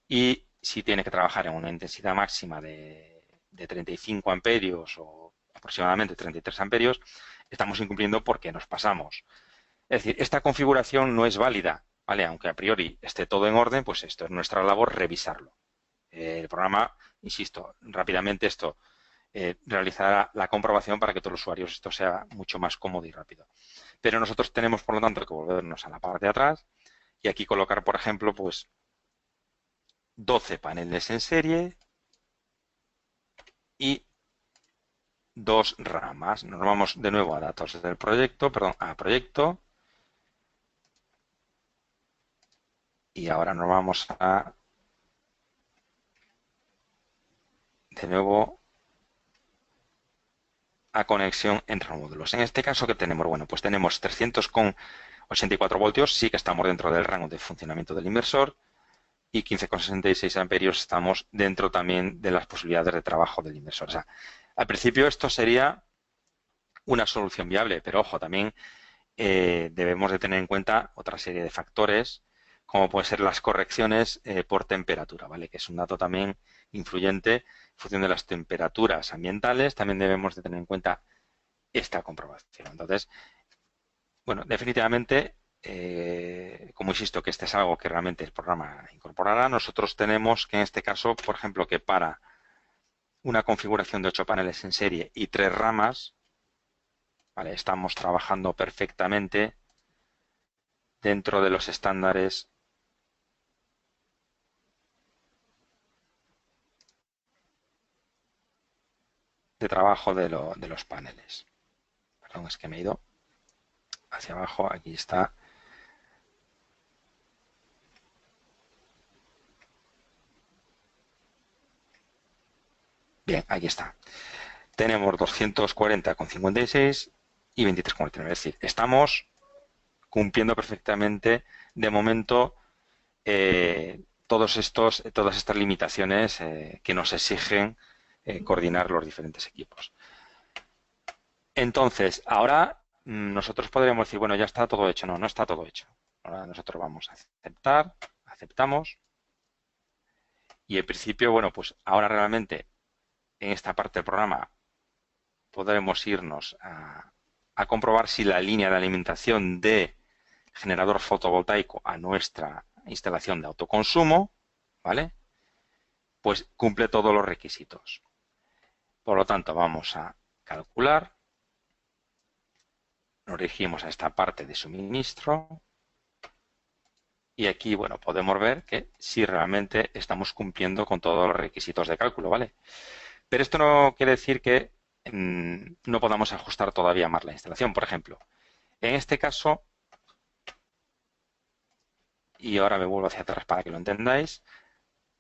y si tiene que trabajar en una intensidad máxima de 35 amperios o aproximadamente 33 amperios, estamos incumpliendo porque nos pasamos. Es decir, esta configuración no es válida, ¿vale? Aunque a priori esté todo en orden, pues esto es nuestra labor revisarlo. El programa, insisto, rápidamente esto realizará la comprobación para que todos los usuarios esto sea mucho más cómodo y rápido. Pero nosotros tenemos, por lo tanto, que volvernos a la parte de atrás y aquí colocar, por ejemplo, pues 12 paneles en serie y 2 ramas. Nos vamos de nuevo a datos del proyecto, perdón, a proyecto. Y ahora nos vamos de nuevo a conexión entre módulos. En este caso, ¿qué tenemos? Bueno, pues tenemos 300,84 voltios, sí que estamos dentro del rango de funcionamiento del inversor, y 15,66 amperios estamos dentro también de las posibilidades de trabajo del inversor. O sea, al principio esto sería una solución viable, pero ojo, también debemos de tener en cuenta otra serie de factores, como pueden ser las correcciones por temperatura, ¿vale? Que es un dato también influyente en función de las temperaturas ambientales. También debemos de tener en cuenta esta comprobación. Entonces, bueno, definitivamente, como insisto, que este es algo que realmente el programa incorporará, nosotros tenemos que en este caso, por ejemplo, que para una configuración de 8 paneles en serie y 3 ramas, ¿vale? Estamos trabajando perfectamente dentro de los estándares de trabajo de los paneles. Perdón, es que me he ido hacia abajo, aquí está. Bien, aquí está. Tenemos 240,56 y 23,49. Es decir, estamos cumpliendo perfectamente de momento todas estas limitaciones que nos exigen coordinar los diferentes equipos. Entonces, ahora nosotros podríamos decir, bueno, ya está todo hecho. No, no está todo hecho. Ahora nosotros vamos a aceptar, aceptamos. Y en principio, bueno, pues ahora realmente en esta parte del programa podremos irnos a comprobar si la línea de alimentación de generador fotovoltaico a nuestra instalación de autoconsumo, ¿vale? Pues cumple todos los requisitos. Por lo tanto, vamos a calcular, nos dirigimos a esta parte de suministro y aquí, bueno, podemos ver que si realmente estamos cumpliendo con todos los requisitos de cálculo, ¿vale? Pero esto no quiere decir que no podamos ajustar todavía más la instalación. Por ejemplo, en este caso, y ahora me vuelvo hacia atrás para que lo entendáis,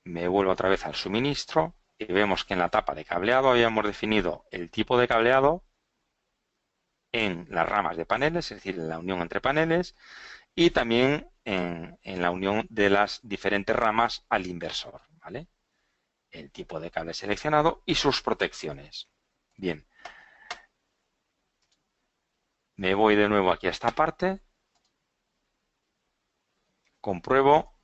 me vuelvo otra vez al suministro y vemos que en la tapa de cableado habíamos definido el tipo de cableado en las ramas de paneles, es decir, en la unión entre paneles, y también en la unión de las diferentes ramas al inversor, ¿vale? El tipo de cable seleccionado y sus protecciones. Bien. Me voy de nuevo aquí a esta parte, compruebo,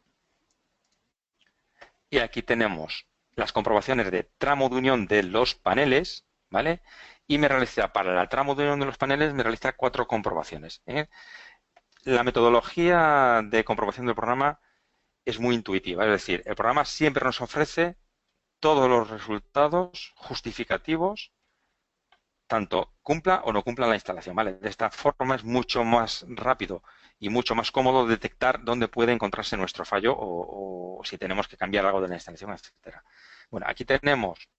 y aquí tenemos las comprobaciones de tramo de unión de los paneles, ¿vale? Y me realiza, para el tramo de unión de los paneles, me realiza 4 comprobaciones, ¿eh? La metodología de comprobación del programa es muy intuitiva, es decir, el programa siempre nos ofrece todos los resultados justificativos, tanto cumpla o no cumpla la instalación, ¿vale? De esta forma es mucho más rápido y mucho más cómodo detectar dónde puede encontrarse nuestro fallo o si tenemos que cambiar algo de la instalación, etcétera. Bueno, aquí tenemos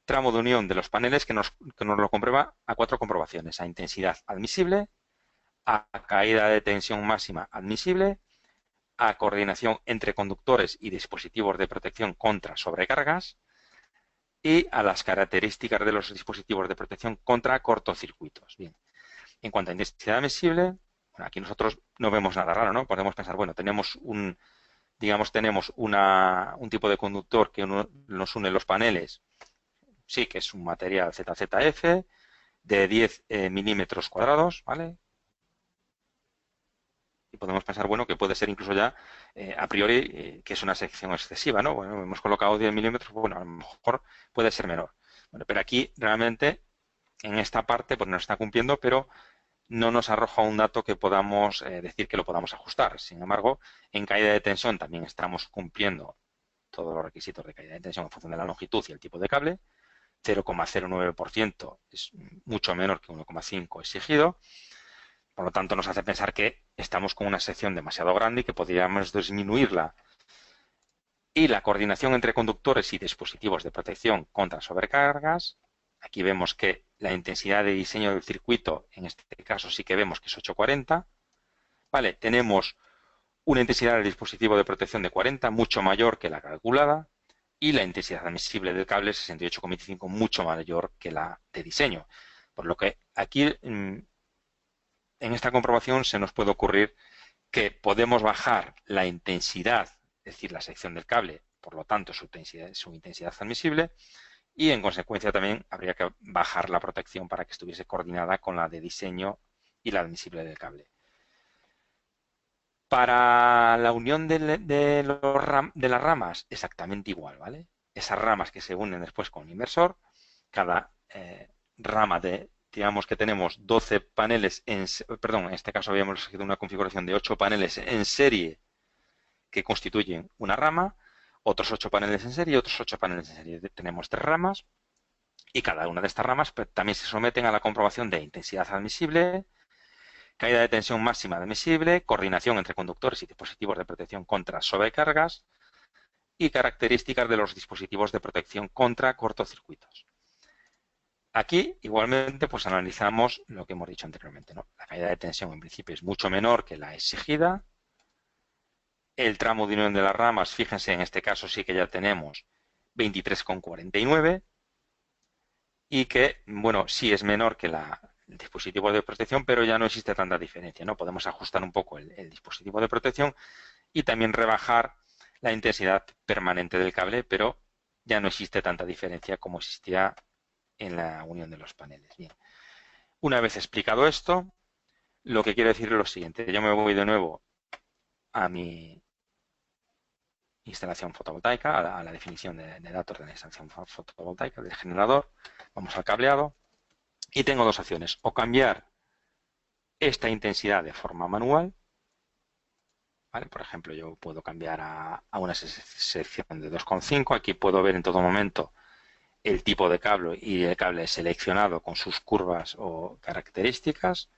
tramo de unión de los paneles que nos lo comprueba a 4 comprobaciones: a intensidad admisible, a caída de tensión máxima admisible, a coordinación entre conductores y dispositivos de protección contra sobrecargas y a las características de los dispositivos de protección contra cortocircuitos. Bien, en cuanto a intensidad admisible, bueno, aquí nosotros no vemos nada raro, ¿no? Podemos pensar, bueno, tenemos un tipo de conductor que nos une los paneles, sí, que es un material ZZF de 10 milímetros cuadrados, ¿vale? Y podemos pensar, bueno, que puede ser incluso ya a priori que es una sección excesiva, ¿no? Bueno, hemos colocado 10 milímetros, bueno, a lo mejor puede ser menor. Bueno, pero aquí realmente en esta parte pues no está cumpliendo, pero no nos arroja un dato que podamos decir que lo podamos ajustar. Sin embargo, en caída de tensión también estamos cumpliendo todos los requisitos de caída de tensión en función de la longitud y el tipo de cable. 0,09% es mucho menor que 1,5 exigido. Por lo tanto, nos hace pensar que estamos con una sección demasiado grande y que podríamos disminuirla. Y la coordinación entre conductores y dispositivos de protección contra sobrecargas. Aquí vemos que la intensidad de diseño del circuito, en este caso sí que vemos que es 840. Vale, tenemos una intensidad del dispositivo de protección de 40, mucho mayor que la calculada, y la intensidad admisible del cable 68,25, mucho mayor que la de diseño. Por lo que aquí en esta comprobación se nos puede ocurrir que podemos bajar la intensidad, es decir, la sección del cable, por lo tanto su intensidad admisible, y en consecuencia también habría que bajar la protección para que estuviese coordinada con la de diseño y la admisible del cable. Para la unión de las ramas, exactamente igual, ¿vale? Esas ramas que se unen después con un inversor, cada rama digamos que tenemos 12 paneles, perdón, en este caso habíamos elegido una configuración de 8 paneles en serie que constituyen una rama, otros 8 paneles en serie y otros 8 paneles en serie. Tenemos 3 ramas y cada una de estas ramas pues, también se someten a la comprobación de intensidad admisible, caída de tensión máxima admisible, coordinación entre conductores y dispositivos de protección contra sobrecargas y características de los dispositivos de protección contra cortocircuitos. Aquí, igualmente, pues analizamos lo que hemos dicho anteriormente, ¿no? La caída de tensión en principio es mucho menor que la exigida. El tramo de unión de las ramas, fíjense, en este caso sí que ya tenemos 23,49 y que, bueno, sí es menor que el dispositivo de protección, pero ya no existe tanta diferencia, ¿no? Podemos ajustar un poco el dispositivo de protección y también rebajar la intensidad permanente del cable, pero ya no existe tanta diferencia como existía en la unión de los paneles. Bien. Una vez explicado esto, lo que quiero decir es lo siguiente. Yo me voy de nuevo a mi instalación fotovoltaica, a la definición de datos de la instalación fotovoltaica del generador. Vamos al cableado y tengo dos opciones. O cambiar esta intensidad de forma manual, ¿vale? Por ejemplo, yo puedo cambiar a una sección de 2,5. Aquí puedo ver en todo momento el tipo de cable y el cable seleccionado con sus curvas o características.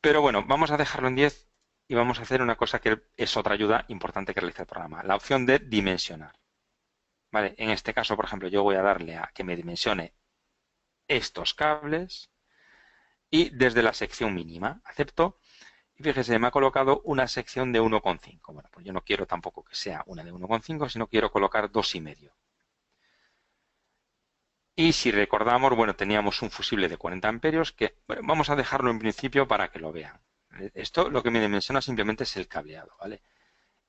Pero bueno, vamos a dejarlo en 10 y vamos a hacer una cosa que es otra ayuda importante que realiza el programa. La opción de dimensionar. ¿Vale? En este caso, por ejemplo, yo voy a darle a que me dimensione estos cables y desde la sección mínima acepto. Y fíjese, me ha colocado una sección de 1,5. Bueno, pues yo no quiero tampoco que sea una de 1,5, sino quiero colocar 2,5. Y si recordamos, bueno, teníamos un fusible de 40 amperios que, bueno, vamos a dejarlo en principio para que lo vean. Esto lo que me dimensiona simplemente es el cableado, ¿vale?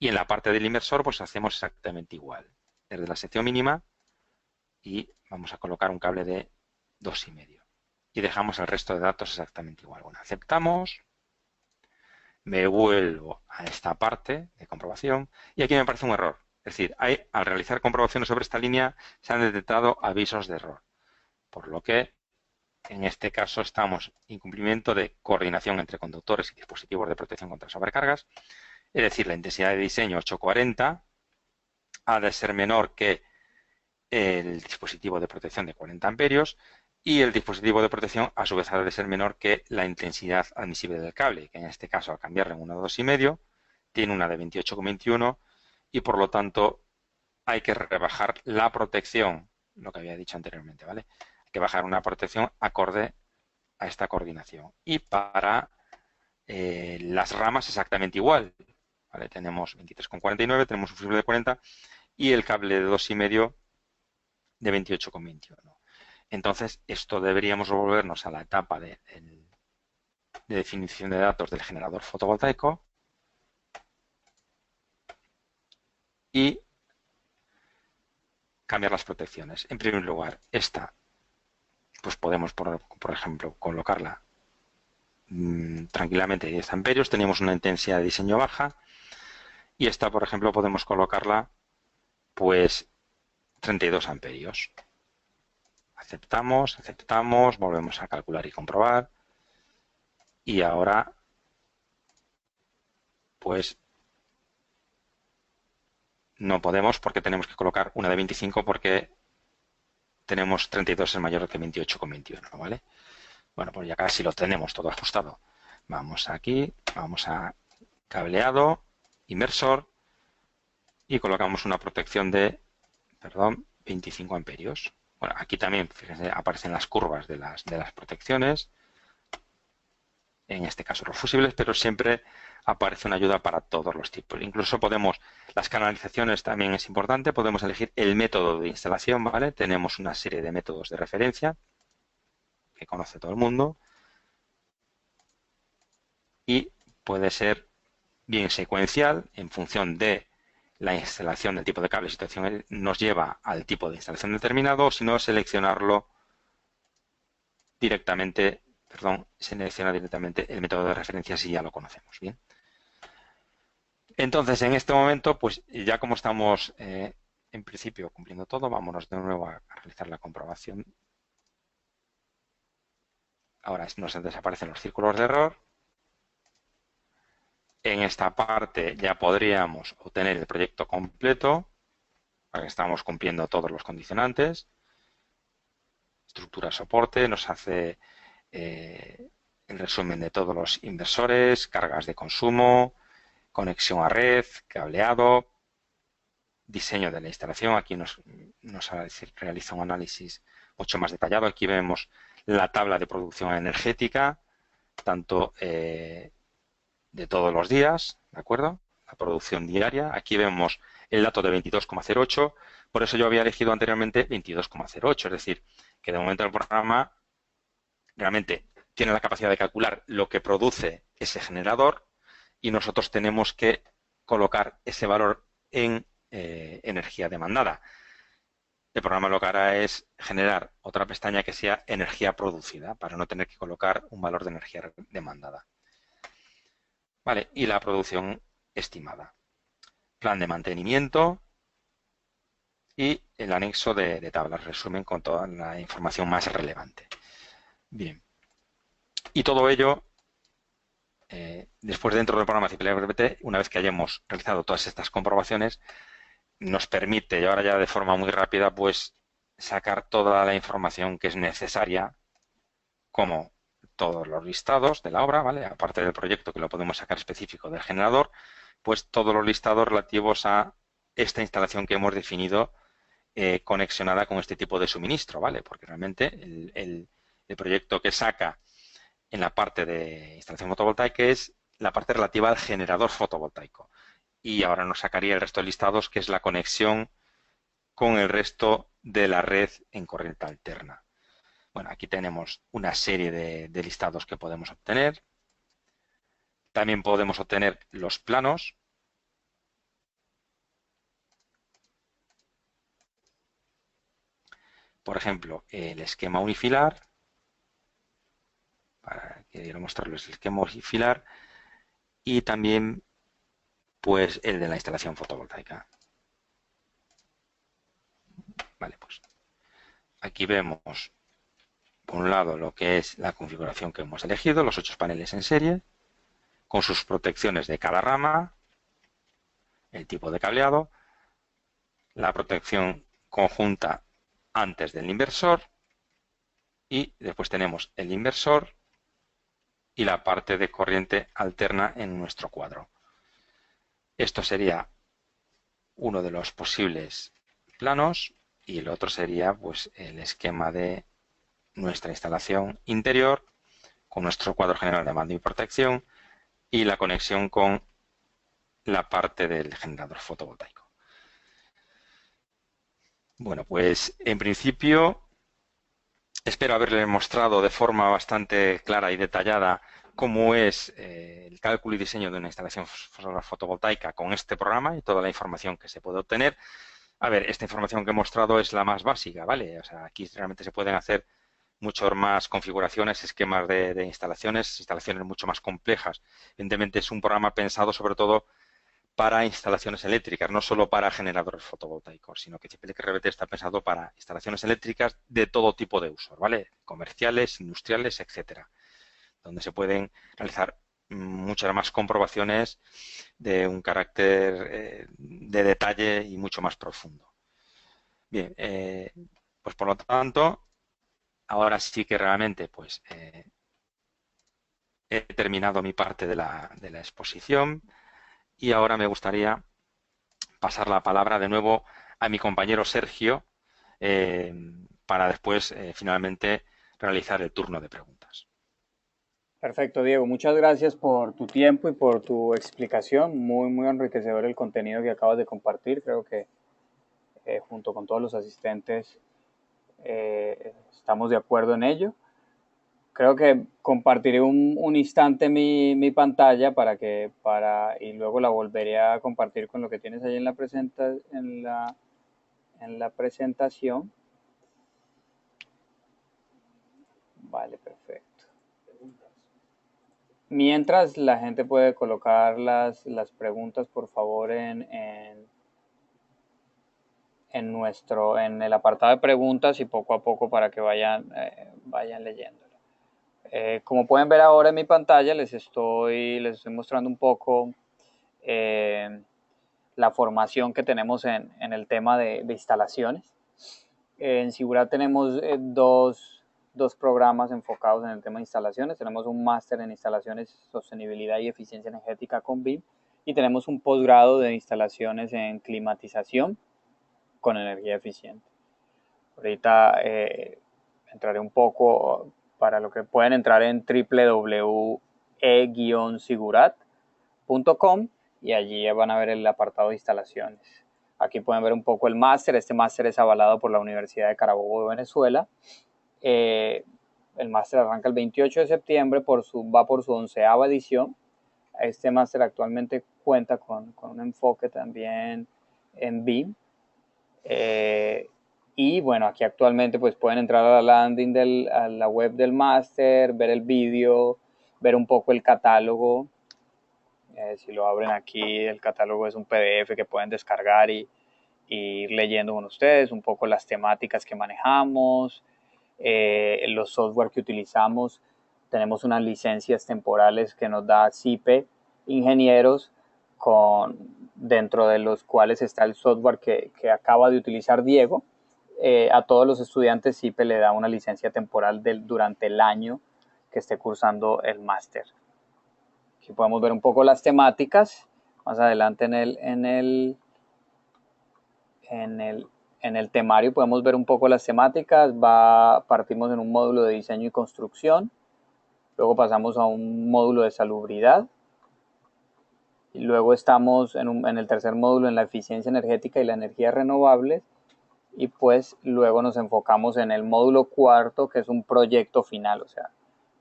Y en la parte del inversor, pues hacemos exactamente igual. Desde la sección mínima y vamos a colocar un cable de 2,5. Y dejamos el resto de datos exactamente igual. Bueno, aceptamos. Me vuelvo a esta parte de comprobación y aquí me aparece un error. Es decir, al realizar comprobaciones sobre esta línea se han detectado avisos de error. Por lo que en este caso estamos en incumplimiento de coordinación entre conductores y dispositivos de protección contra sobrecargas. Es decir, la intensidad de diseño 840 ha de ser menor que el dispositivo de protección de 40 amperios y el dispositivo de protección a su vez ha de ser menor que la intensidad admisible del cable, que en este caso al cambiarle en una de 2,5 tiene una de 28,21 y por lo tanto hay que rebajar la protección, lo que había dicho anteriormente, ¿vale? Hay que bajar una protección acorde a esta coordinación. Y para las ramas exactamente igual, ¿vale? Tenemos 23,49, tenemos un fusible de 40 y el cable de 2,5 de 28,21. Entonces, esto deberíamos volvernos a la etapa de definición de datos del generador fotovoltaico y cambiar las protecciones. En primer lugar, esta, pues podemos, por ejemplo, colocarla tranquilamente 10 amperios. Tenemos una intensidad de diseño baja y esta, por ejemplo, podemos colocarla pues 32 amperios. Aceptamos, aceptamos, volvemos a calcular y comprobar. Y ahora, pues, no podemos porque tenemos que colocar una de 25 porque tenemos 32 es mayor que 28,21, ¿vale? Bueno, pues ya casi lo tenemos todo ajustado. Vamos aquí, vamos a cableado, inversor y colocamos una protección de, perdón, 25 amperios. Bueno, aquí también, fíjense, aparecen las curvas de las protecciones, en este caso los fusibles, pero siempre aparece una ayuda para todos los tipos. Incluso las canalizaciones también es importante, podemos elegir el método de instalación, ¿vale? Tenemos una serie de métodos de referencia que conoce todo el mundo y puede ser bien secuencial en función de la instalación del tipo de cable. Situación nos lleva al tipo de instalación determinado, o si no, selecciona directamente el método de referencia si ya lo conocemos. Bien. Entonces, en este momento, pues ya como estamos en principio cumpliendo todo, vámonos de nuevo a realizar la comprobación. Ahora nos desaparecen los círculos de error. En esta parte ya podríamos obtener el proyecto completo, para que estamos cumpliendo todos los condicionantes. Estructura soporte, nos hace el resumen de todos los inversores, cargas de consumo, conexión a red, cableado, diseño de la instalación. Aquí nos realiza un análisis mucho más detallado. Aquí vemos la tabla de producción energética, tanto de todos los días, ¿de acuerdo? La producción diaria. Aquí vemos el dato de 22,08. Por eso yo había elegido anteriormente 22,08. Es decir, que de momento el programa realmente tiene la capacidad de calcular lo que produce ese generador y nosotros tenemos que colocar ese valor en energía demandada. El programa lo que hará es generar otra pestaña que sea energía producida para no tener que colocar un valor de energía demandada. Vale, y la producción estimada. Plan de mantenimiento y el anexo de tablas, resumen con toda la información más relevante. Bien, y todo ello, después dentro del programa CPLRPT, una vez que hayamos realizado todas estas comprobaciones, nos permite, y ahora ya de forma muy rápida, pues sacar toda la información que es necesaria, como todos los listados de la obra, ¿vale? Aparte del proyecto que lo podemos sacar específico del generador, pues todos los listados relativos a esta instalación que hemos definido conexionada con este tipo de suministro, ¿vale? Porque realmente el proyecto que saca en la parte de instalación fotovoltaica es la parte relativa al generador fotovoltaico. Y ahora nos sacaría el resto de listados, que es la conexión con el resto de la red en corriente alterna. Bueno, aquí tenemos una serie de listados que podemos obtener. También podemos obtener los planos. Por ejemplo, el esquema unifilar. Para que quiero mostrarles el esquema unifilar. Y también, pues, el de la instalación fotovoltaica. Vale, pues aquí vemos, por un lado, lo que es la configuración que hemos elegido, los 8 paneles en serie, con sus protecciones de cada rama, el tipo de cableado, la protección conjunta antes del inversor y después tenemos el inversor y la parte de corriente alterna en nuestro cuadro. Esto sería uno de los posibles planos y el otro sería pues el esquema de nuestra instalación interior con nuestro cuadro general de mando y protección y la conexión con la parte del generador fotovoltaico. Bueno, pues en principio espero haberle mostrado de forma bastante clara y detallada cómo es el cálculo y diseño de una instalación fotovoltaica con este programa y toda la información que se puede obtener. A ver, esta información que he mostrado es la más básica, ¿vale? O sea, aquí realmente se pueden hacer mucho más configuraciones, esquemas de instalaciones mucho más complejas. Evidentemente es un programa pensado sobre todo para instalaciones eléctricas, no solo para generadores fotovoltaicos, sino que CPLRBT está pensado para instalaciones eléctricas de todo tipo de usos, ¿vale? Comerciales, industriales, etcétera, donde se pueden realizar muchas más comprobaciones de un carácter de detalle y mucho más profundo. Bien, pues por lo tanto, ahora sí que realmente pues he terminado mi parte de la exposición y ahora me gustaría pasar la palabra de nuevo a mi compañero Sergio eh, para después finalmente realizar el turno de preguntas. Perfecto, Diego. Muchas gracias por tu tiempo y por tu explicación. Muy enriquecedor el contenido que acabas de compartir. Creo que junto con todos los asistentes estamos de acuerdo en ello. Creo que compartiré un instante mi pantalla y luego la volveré a compartir con lo que tienes ahí en la presentación. Vale, perfecto. Mientras la gente puede colocar las preguntas, por favor, en el apartado de preguntas y poco a poco para que vayan leyéndolo. Como pueden ver ahora en mi pantalla, les estoy mostrando un poco la formación que tenemos en el tema de instalaciones. En Sigurat tenemos dos programas enfocados en el tema de instalaciones. Tenemos un máster en instalaciones, sostenibilidad y eficiencia energética con BIM y tenemos un posgrado de instalaciones en climatización con energía eficiente. Ahorita entraré un poco para lo que pueden entrar en www.e-sigurat.com y allí van a ver el apartado de instalaciones. Aquí pueden ver un poco el máster. Este máster es avalado por la Universidad de Carabobo de Venezuela. El máster arranca el 28 de septiembre, va por su 11ª edición. Este máster actualmente cuenta con un enfoque también en BIM. Y bueno, aquí actualmente pues pueden entrar a la landing a la web del máster, ver el vídeo, ver un poco el catálogo. Si lo abren aquí, el catálogo es un PDF que pueden descargar y ir leyendo con ustedes un poco las temáticas que manejamos, los software que utilizamos. Tenemos unas licencias temporales que nos da CIPE Ingenieros, dentro de los cuales está el software que acaba de utilizar Diego. A todos los estudiantes CIPE le da una licencia temporal durante el año que esté cursando el máster. Aquí podemos ver un poco las temáticas. Más adelante en el temario podemos ver un poco las temáticas. Partimos en un módulo de diseño y construcción. Luego pasamos a un módulo de salubridad. Y luego estamos en el tercer módulo en la eficiencia energética y la energía renovable. Y pues luego nos enfocamos en el módulo cuarto, que es un proyecto final. O sea,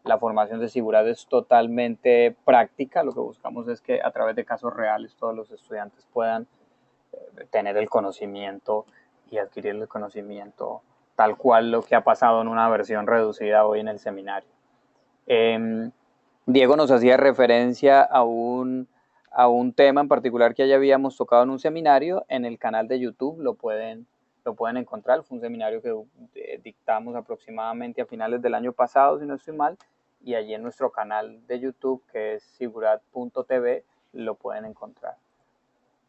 la formación de Sigurat es totalmente práctica. Lo que buscamos es que a través de casos reales todos los estudiantes puedan tener el conocimiento y adquirir el conocimiento tal cual lo que ha pasado en una versión reducida hoy en el seminario. Diego nos hacía referencia a un tema en particular que ya habíamos tocado en un seminario. En el canal de YouTube lo pueden encontrar. Fue un seminario que dictamos aproximadamente a finales del año pasado, si no estoy mal, y allí en nuestro canal de YouTube, que es sigurat.tv, lo pueden encontrar.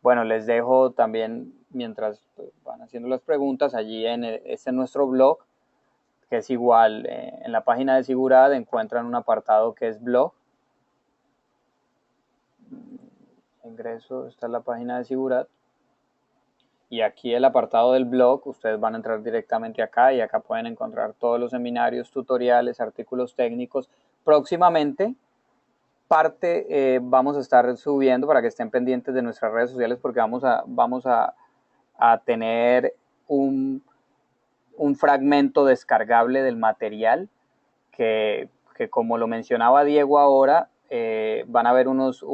Bueno, les dejo también, mientras van haciendo las preguntas, allí este es nuestro blog, que es igual, en la página de Sigurat encuentran un apartado que es blog. Ingreso, esta es la página de Sigurat. Y aquí el apartado del blog, ustedes van a entrar directamente acá y acá pueden encontrar todos los seminarios, tutoriales, artículos técnicos. Próximamente vamos a estar subiendo para que estén pendientes de nuestras redes sociales, porque vamos a tener un fragmento descargable del material que como lo mencionaba Diego ahora, van a haber unos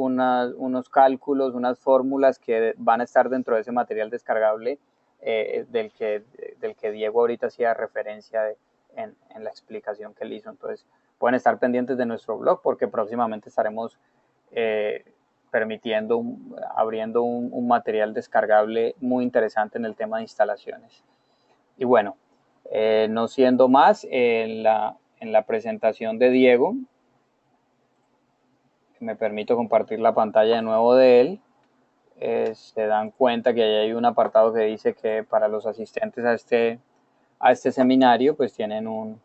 cálculos, unas fórmulas que van a estar dentro de ese material descargable del que Diego ahorita hacía referencia en la explicación que él hizo. Entonces pueden estar pendientes de nuestro blog, porque próximamente estaremos abriendo un material descargable muy interesante en el tema de instalaciones. Y bueno, no siendo más, en la presentación de Diego, me permito compartir la pantalla de nuevo de él. Se dan cuenta que ahí hay un apartado que dice que para los asistentes a este seminario pues tienen un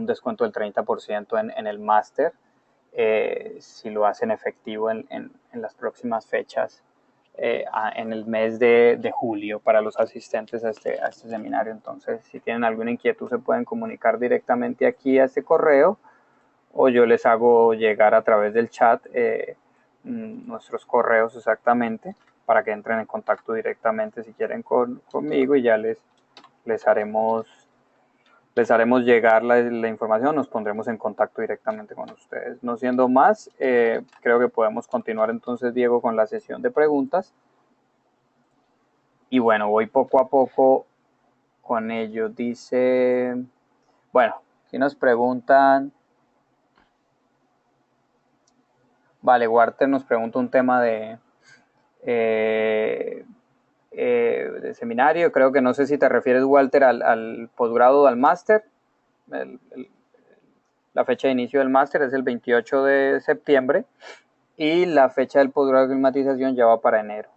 descuento del 30% en el máster, si lo hacen efectivo en las próximas fechas, en el mes de julio, para los asistentes a este seminario. Entonces, si tienen alguna inquietud, se pueden comunicar directamente aquí a este correo, o yo les hago llegar a través del chat nuestros correos exactamente, para que entren en contacto directamente si quieren conmigo, y ya les haremos llegar la información. Nos pondremos en contacto directamente con ustedes. No siendo más, creo que podemos continuar entonces, Diego, con la sesión de preguntas. Y bueno, voy poco a poco con ello. Dice, bueno, aquí nos preguntan, Vale, Walter nos pregunta un tema eh, de seminario. Creo que no sé si te refieres, Walter, al posgrado o al máster. El, el, la fecha de inicio del máster es el 28 de septiembre y la fecha del posgrado de climatización ya va para enero.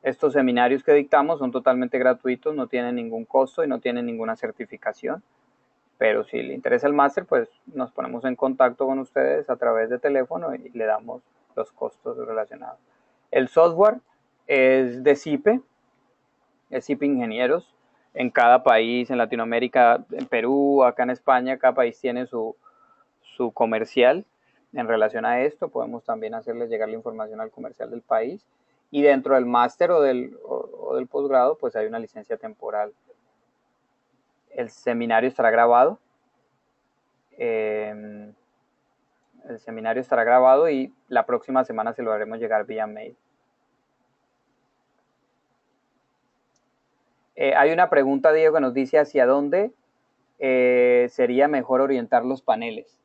Estos seminarios que dictamos son totalmente gratuitos, no tienen ningún costo y no tienen ninguna certificación. Pero si le interesa el máster, pues nos ponemos en contacto con ustedes a través de teléfono y le damos los costos relacionados. El software es de CIPE, es CIPE Ingenieros. En cada país, en Latinoamérica, en Perú, acá en España, cada país tiene su comercial en relación a esto. Podemos también hacerles llegar la información al comercial del país. Y dentro del máster o del posgrado, pues hay una licencia temporal. El seminario estará grabado. El seminario estará grabado y la próxima semana se lo haremos llegar vía mail. Hay una pregunta, Diego, que nos dice hacia dónde sería mejor orientar los paneles.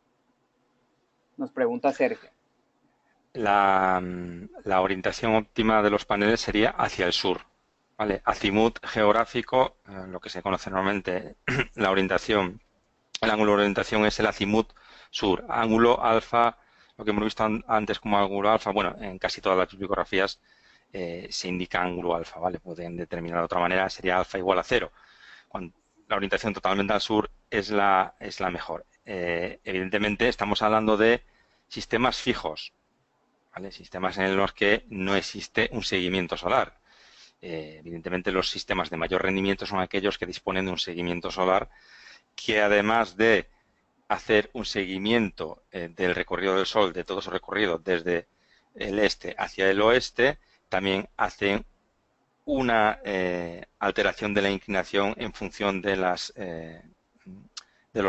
Nos pregunta Sergio. La orientación óptima de los paneles sería hacia el sur, ¿vale? Azimut geográfico, lo que se conoce normalmente, la orientación, el ángulo de orientación es el azimut sur. Ángulo alfa, lo que hemos visto antes como ángulo alfa, bueno, en casi todas las bibliografías se indica ángulo alfa, ¿vale? Pueden determinar de otra manera, sería alfa igual a cero. Cuando la orientación totalmente al sur es la mejor. Evidentemente estamos hablando de sistemas fijos, ¿vale? Sistemas en los que no existe un seguimiento solar. Evidentemente los sistemas de mayor rendimiento son aquellos que disponen de un seguimiento solar que además de hacer un seguimiento del recorrido del Sol, de todo su recorrido desde el este hacia el oeste, también hacen una alteración de la inclinación en función de los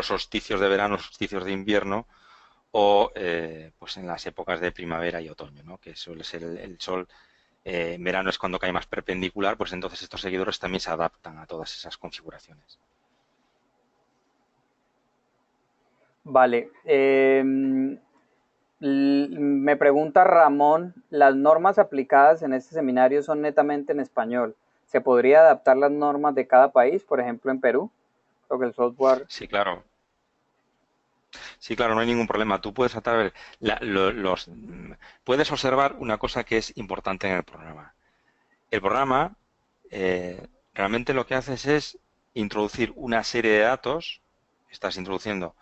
solsticios de verano, solsticios de invierno o pues en las épocas de primavera y otoño, ¿no? Que suele ser el Sol. En verano es cuando cae más perpendicular, pues entonces estos seguidores también se adaptan a todas esas configuraciones. Vale. Me pregunta Ramón, ¿las normas aplicadas en este seminario son netamente en español? ¿Se podría adaptar las normas de cada país, por ejemplo en Perú? Creo que el software... Sí, claro. Sí, claro, no hay ningún problema. Tú puedes atar puedes observar una cosa que es importante en el programa. El programa realmente lo que haces es introducir una serie de datos. Estás introduciendo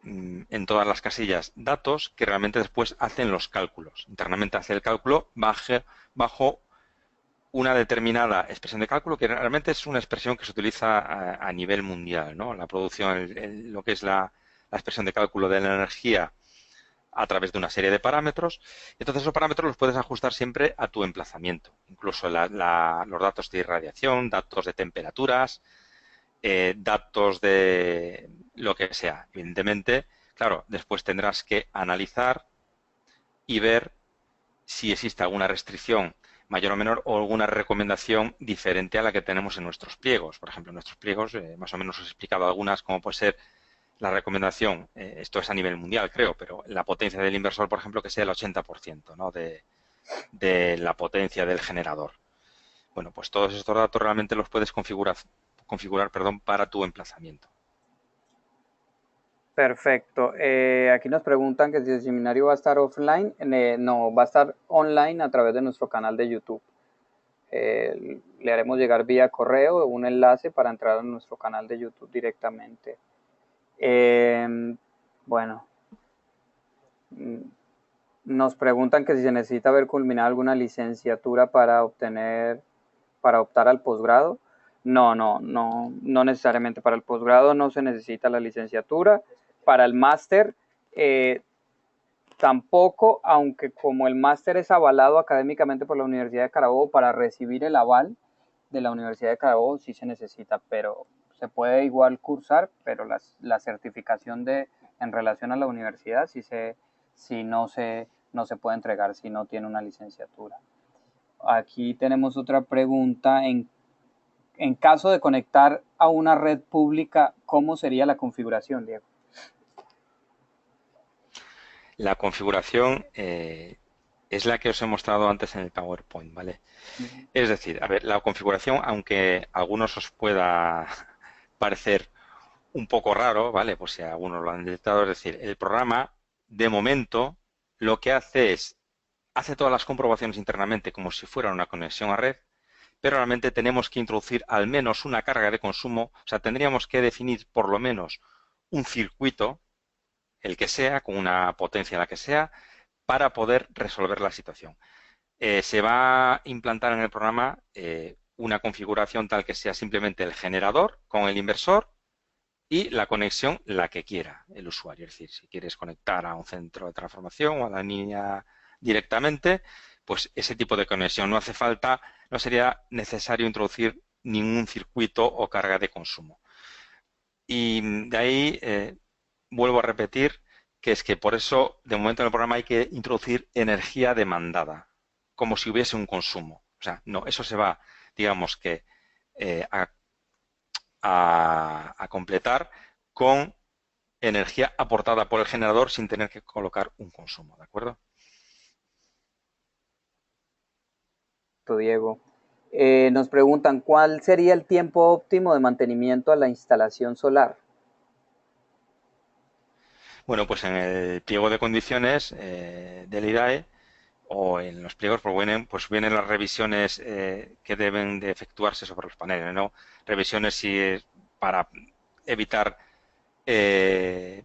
en todas las casillas datos que realmente después hacen los cálculos. Internamente hace el cálculo bajo una determinada expresión de cálculo que realmente es una expresión que se utiliza a nivel mundial, ¿no? La producción, lo que es la expresión de cálculo de la energía a través de una serie de parámetros. Entonces esos parámetros los puedes ajustar siempre a tu emplazamiento. Incluso los datos de irradiación, datos de temperaturas, datos de lo que sea. Evidentemente, claro, después tendrás que analizar y ver si existe alguna restricción mayor o menor o alguna recomendación diferente a la que tenemos en nuestros pliegos. Por ejemplo, en nuestros pliegos más o menos os he explicado algunas, como puede ser la recomendación, esto es a nivel mundial creo, pero la potencia del inversor, por ejemplo, que sea el 80%, ¿no? de la potencia del generador. Bueno, pues todos estos datos realmente los puedes configurar para tu emplazamiento. Perfecto. Aquí nos preguntan que si el seminario va a estar offline. No, va a estar online a través de nuestro canal de YouTube. Le haremos llegar vía correo un enlace para entrar a nuestro canal de YouTube directamente. Bueno, nos preguntan que si se necesita haber culminado alguna licenciatura para optar al posgrado. No necesariamente para el posgrado no se necesita la licenciatura. Para el máster tampoco, aunque como el máster es avalado académicamente por la Universidad de Carabobo, para recibir el aval de la Universidad de Carabobo sí se necesita, pero se puede igual cursar, pero la certificación en relación a la universidad sí no se puede entregar si no tiene una licenciatura. Aquí tenemos otra pregunta. En caso de conectar a una red pública, ¿cómo sería la configuración, Diego? La configuración es la que os he mostrado antes en el PowerPoint, ¿vale? Ujú. Es decir, a ver, la configuración, aunque a algunos os pueda parecer un poco raro, ¿vale? Pues si algunos lo han detectado, es decir, el programa, de momento, lo que hace es, hace todas las comprobaciones internamente como si fuera una conexión a red, pero realmente tenemos que introducir al menos una carga de consumo, o sea, tendríamos que definir por lo menos un circuito, el que sea, con una potencia la que sea, para poder resolver la situación. Se va a implantar en el programa una configuración tal que sea simplemente el generador con el inversor y la conexión la que quiera el usuario. Es decir, si quieres conectar a un centro de transformación o a la línea directamente, pues ese tipo de conexión no hace falta, no sería necesario introducir ningún circuito o carga de consumo. Y de ahí vuelvo a repetir que es que por eso de momento en el programa hay que introducir energía demandada, como si hubiese un consumo. O sea, no, eso se va, digamos que, a completar con energía aportada por el generador sin tener que colocar un consumo, ¿de acuerdo? Diego. Nos preguntan, ¿cuál sería el tiempo óptimo de mantenimiento a la instalación solar? Bueno, pues en el pliego de condiciones del IDAE o en los pliegos pues vienen las revisiones que deben de efectuarse sobre los paneles, ¿no? Revisiones para evitar eh,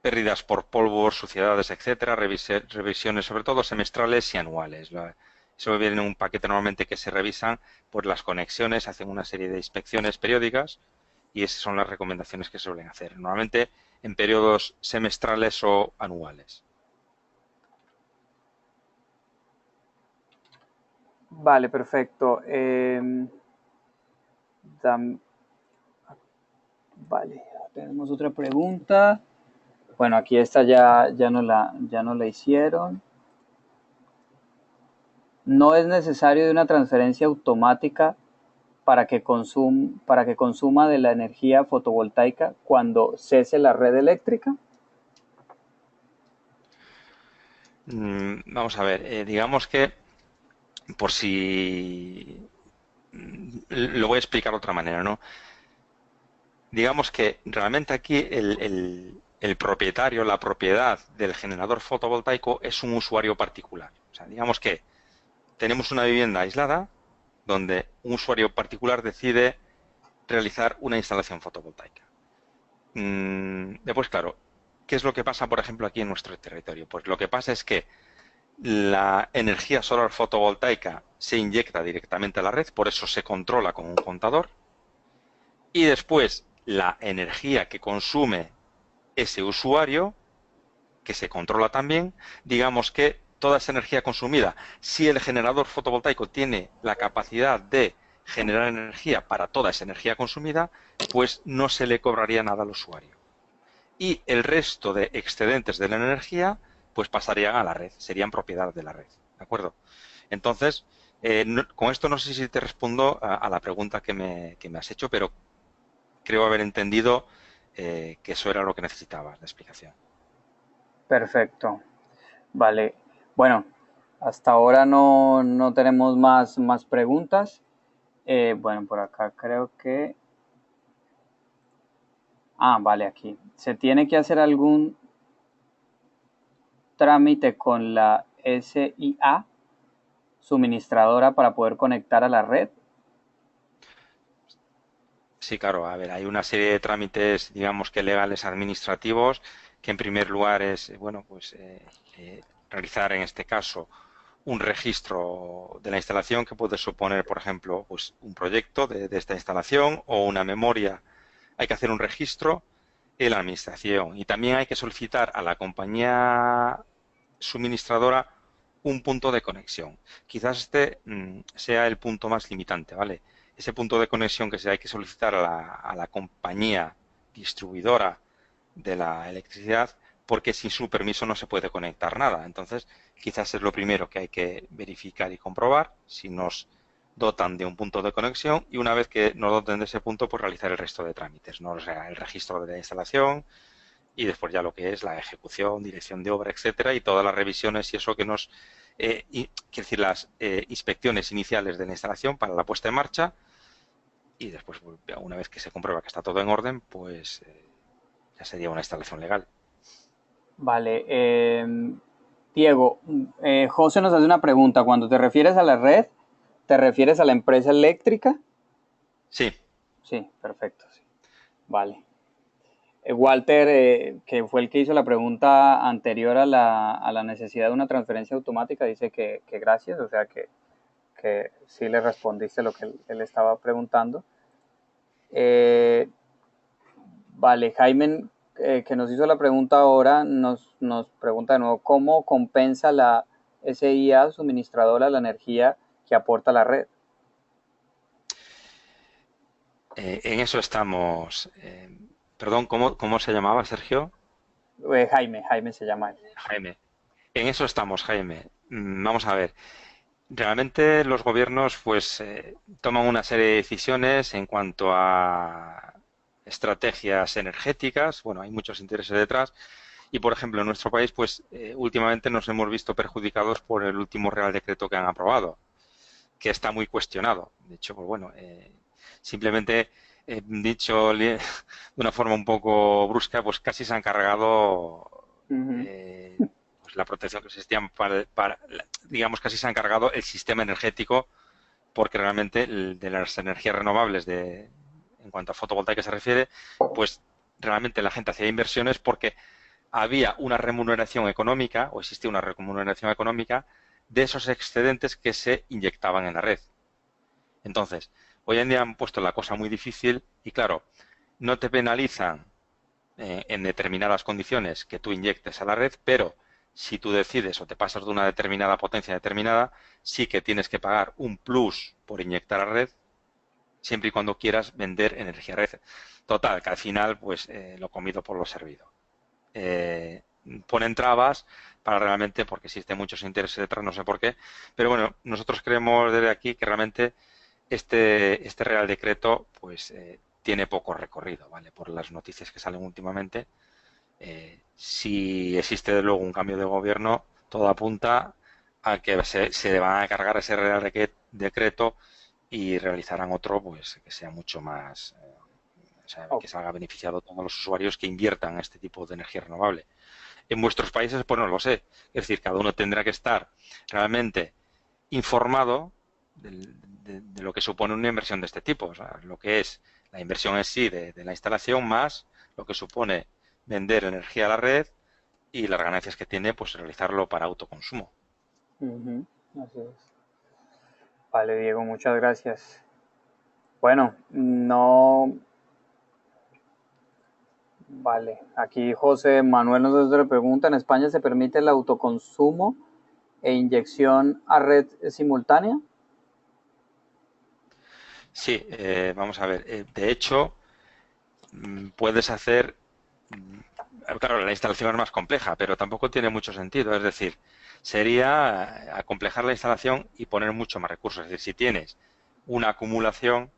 pérdidas por polvos, suciedades, etcétera, revisiones sobre todo semestrales y anuales. Eso viene en un paquete normalmente que se revisan por las conexiones, hacen una serie de inspecciones periódicas y esas son las recomendaciones que se suelen hacer, normalmente en periodos semestrales o anuales. Vale, perfecto. Vale, tenemos otra pregunta. Bueno, aquí esta ya no la hicieron. No es necesario de una transferencia automática para que consuma de la energía fotovoltaica cuando cese la red eléctrica. Vamos a ver, digamos que por si lo voy a explicar de otra manera, ¿no? Digamos que realmente aquí el propietario, la propiedad del generador fotovoltaico es un usuario particular. O sea, digamos que tenemos una vivienda aislada donde un usuario particular decide realizar una instalación fotovoltaica. Después, claro, ¿qué es lo que pasa, por ejemplo, aquí en nuestro territorio? Pues lo que pasa es que la energía solar fotovoltaica se inyecta directamente a la red, por eso se controla con un contador, y después la energía que consume ese usuario, que se controla también, digamos que toda esa energía consumida, si el generador fotovoltaico tiene la capacidad de generar energía para toda esa energía consumida, pues no se le cobraría nada al usuario. Y el resto de excedentes de la energía, pues pasarían a la red, serían propiedad de la red. ¿De acuerdo? Entonces, con esto no sé si te respondo a la pregunta que me has hecho, pero creo haber entendido que eso era lo que necesitabas de explicación. Perfecto. Vale. Bueno, hasta ahora no tenemos más preguntas. Bueno, por acá creo que... Ah, vale, aquí. ¿Se tiene que hacer algún trámite con la SIA suministradora para poder conectar a la red? Sí, claro, a ver, hay una serie de trámites, digamos que legales administrativos, que en primer lugar es, bueno, pues realizar en este caso un registro de la instalación que puede suponer, por ejemplo, pues un proyecto de esta instalación o una memoria. Hay que hacer un registro en la administración y también hay que solicitar a la compañía suministradora un punto de conexión. Quizás este sea el punto más limitante, ¿vale? Ese punto de conexión que se hay que solicitar a la compañía distribuidora de la electricidad, porque sin su permiso no se puede conectar nada. Entonces, quizás es lo primero que hay que verificar y comprobar si nos dotan de un punto de conexión y una vez que nos doten de ese punto, pues realizar el resto de trámites, ¿no? O sea, el registro de la instalación, y después ya lo que es la ejecución, dirección de obra, etcétera, y todas las revisiones y eso que nos, quiero decir, las inspecciones iniciales de la instalación para la puesta en marcha y después, una vez que se comprueba que está todo en orden, pues ya sería una instalación legal. Vale. Diego, José nos hace una pregunta. Cuando te refieres a la red, ¿te refieres a la empresa eléctrica? Sí, Sí, perfecto. Sí. Vale. Walter, que fue el que hizo la pregunta anterior a la necesidad de una transferencia automática, dice que gracias, o sea que sí le respondiste lo que él estaba preguntando. Eh, vale, Jaime, que nos hizo la pregunta ahora, nos pregunta de nuevo, ¿cómo compensa la SIA suministradora la energía que aporta la red? en eso estamos. Perdón, ¿cómo se llamaba, Sergio? Jaime se llama él. Jaime. En eso estamos, Jaime. Vamos a ver. Realmente los gobiernos pues toman una serie de decisiones en cuanto a estrategias energéticas. Bueno, hay muchos intereses detrás. Y por ejemplo, en nuestro país, pues últimamente nos hemos visto perjudicados por el último Real Decreto que han aprobado, que está muy cuestionado. De hecho, pues bueno, simplemente dicho de una forma un poco brusca, pues casi se han cargado Uh -huh. pues la protección que existía digamos, casi se han cargado el sistema energético, porque realmente de las energías renovables, en cuanto a fotovoltaica se refiere, pues realmente la gente hacía inversiones porque había una remuneración económica o existía una remuneración económica de esos excedentes que se inyectaban en la red. Entonces, hoy en día han puesto la cosa muy difícil y claro, no te penalizan en determinadas condiciones que tú inyectes a la red, pero si tú decides o te pasas de una determinada potencia determinada, sí que tienes que pagar un plus por inyectar a la red, siempre y cuando quieras vender energía a red. Total, que al final, pues lo comido por lo servido. Eh, Ponen trabas para realmente, porque existen muchos intereses detrás, no sé por qué, pero bueno, nosotros creemos desde aquí que realmente este Real Decreto pues tiene poco recorrido, ¿vale? Por las noticias que salen últimamente. Si existe luego un cambio de gobierno, todo apunta a que se van a cargar ese Real Decreto y realizarán otro pues que sea mucho más, o sea, Oh, que salga beneficiado a todos los usuarios que inviertan en este tipo de energía renovable. En vuestros países, pues no lo sé. Es decir, cada uno tendrá que estar realmente informado de lo que supone una inversión de este tipo, o sea, lo que es la inversión en sí de la instalación más lo que supone vender energía a la red y las ganancias que tiene pues realizarlo para autoconsumo. uh -huh. Así es. Vale, Diego, muchas gracias. Bueno, no, vale. Aquí José Manuel nos hace otra pregunta. ¿En España se permite el autoconsumo e inyección a red simultánea? Sí, vamos a ver. De hecho, puedes hacer, claro, la instalación es más compleja, pero tampoco tiene mucho sentido. Es decir, sería acomplejar la instalación y poner mucho más recursos. Es decir, si tienes una acumulación,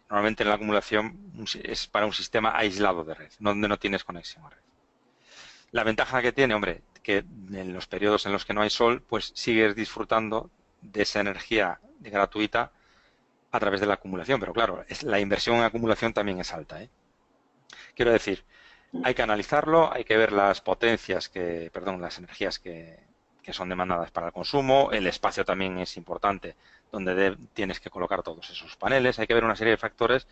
normalmente en la acumulación es para un sistema aislado de red, donde no tienes conexión a red. La ventaja que tiene, hombre, que en los periodos en los que no hay sol, pues sigues disfrutando de esa energía gratuita a través de la acumulación, pero claro, la inversión en acumulación también es alta, ¿eh? Quiero decir, hay que analizarlo, hay que ver las potencias perdón, las energías que son demandadas para el consumo, el espacio también es importante, donde tienes que colocar todos esos paneles, hay que ver una serie de factores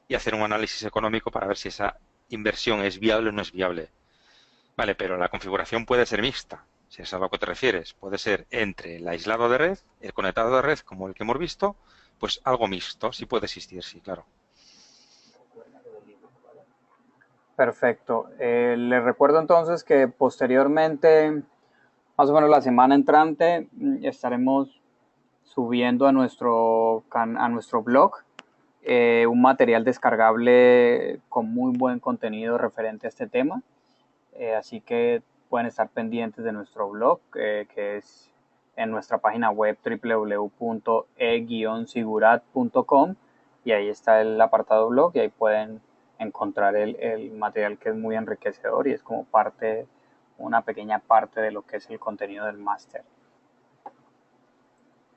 y hacer un análisis económico para ver si esa inversión es viable o no es viable. Vale, pero la configuración puede ser mixta, si es a lo que te refieres. Puede ser entre el aislado de red, el conectado de red, como el que hemos visto, pues algo mixto, sí puede existir, sí, claro. Perfecto. Les recuerdo entonces que posteriormente, más o menos la semana entrante, estaremos subiendo a nuestro blog un material descargable con muy buen contenido referente a este tema. Así que pueden estar pendientes de nuestro blog, que es en nuestra página web www.e-sigurat.com y ahí está el apartado blog y ahí pueden encontrar el material que es muy enriquecedor y es como parte, una pequeña parte de lo que es el contenido del máster.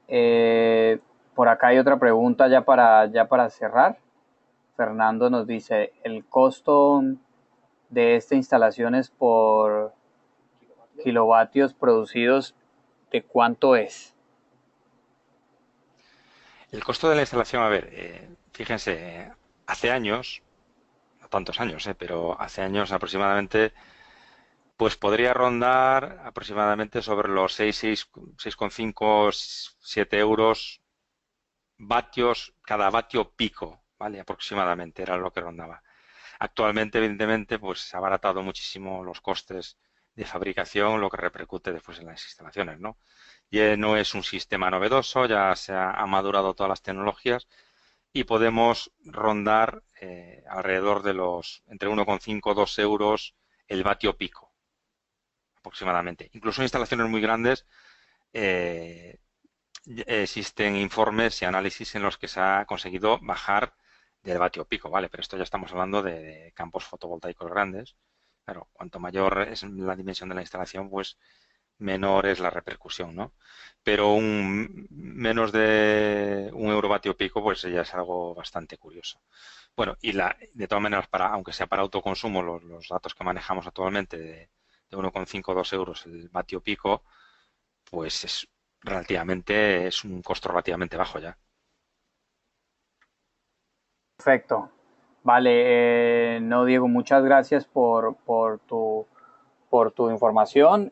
Eh, por acá hay otra pregunta ya para cerrar. Fernando nos dice, ¿el costo de esta instalación es por kilovatios producidos de cuánto es? El costo de la instalación, a ver, fíjense, hace años, no tantos años, pero hace años aproximadamente, pues podría rondar aproximadamente sobre los 6,5, 7 euros vatios cada vatio pico, ¿vale? Aproximadamente era lo que rondaba. Actualmente, evidentemente, pues se ha abaratado muchísimo los costes de fabricación, lo que repercute después en las instalaciones, ¿no? Ya no es un sistema novedoso, ya ha madurado todas las tecnologías y podemos rondar alrededor de los entre 1,5 y 2 euros el vatio pico, aproximadamente. Incluso en instalaciones muy grandes eh, existen informes y análisis en los que se ha conseguido bajar del vatio pico, ¿vale? Pero esto ya estamos hablando de campos fotovoltaicos grandes. Claro, cuanto mayor es la dimensión de la instalación, pues menor es la repercusión, ¿no? Pero menos de un eurovatio pico, pues ya es algo bastante curioso. Bueno, de todas maneras, aunque sea para autoconsumo, los datos que manejamos actualmente de 1,5 o 2 euros el vatio pico, pues es un costo relativamente bajo ya. Perfecto. Vale, no, Diego, muchas gracias por tu información.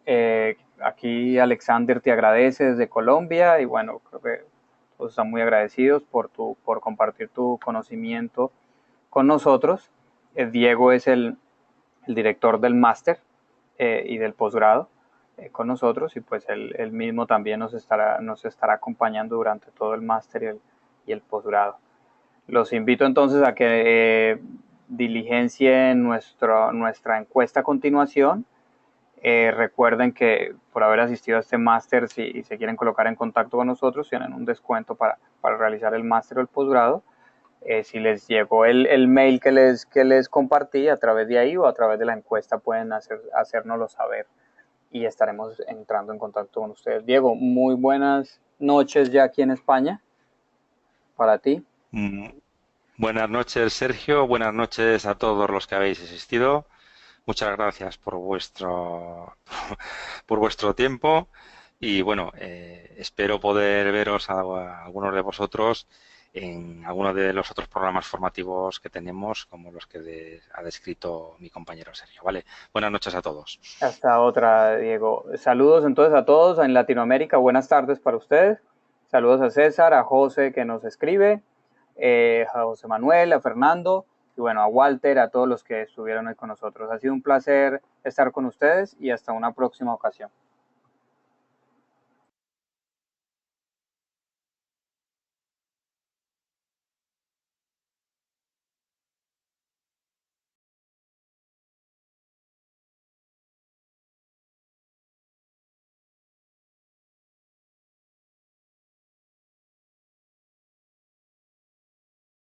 Aquí Alexander te agradece desde Colombia y bueno, creo que todos están muy agradecidos por compartir tu conocimiento con nosotros. Diego es el director del máster y del posgrado con nosotros y pues él mismo también nos estará acompañando durante todo el máster y el posgrado. Los invito entonces a que diligencien nuestra encuesta a continuación. Recuerden que por haber asistido a este máster, si se quieren colocar en contacto con nosotros, tienen un descuento para realizar el máster o el posgrado. Si les llegó el mail que les compartí a través de ahí o a través de la encuesta, pueden hacérnoslo saber y estaremos entrando en contacto con ustedes. Diego, muy buenas noches ya aquí en España para ti. Mm, Buenas noches, Sergio. Buenas noches a todos los que habéis asistido. Muchas gracias por por vuestro tiempo y bueno, espero poder veros a algunos de vosotros en algunos de los otros programas formativos que tenemos, como los que ha descrito mi compañero Sergio. Vale, buenas noches a todos. Hasta otra, Diego. Saludos entonces a todos en Latinoamérica. Buenas tardes para ustedes. Saludos a César, a José que nos escribe, a José Manuel, a Fernando y bueno, a Walter, a todos los que estuvieron hoy con nosotros. Ha sido un placer estar con ustedes y hasta una próxima ocasión.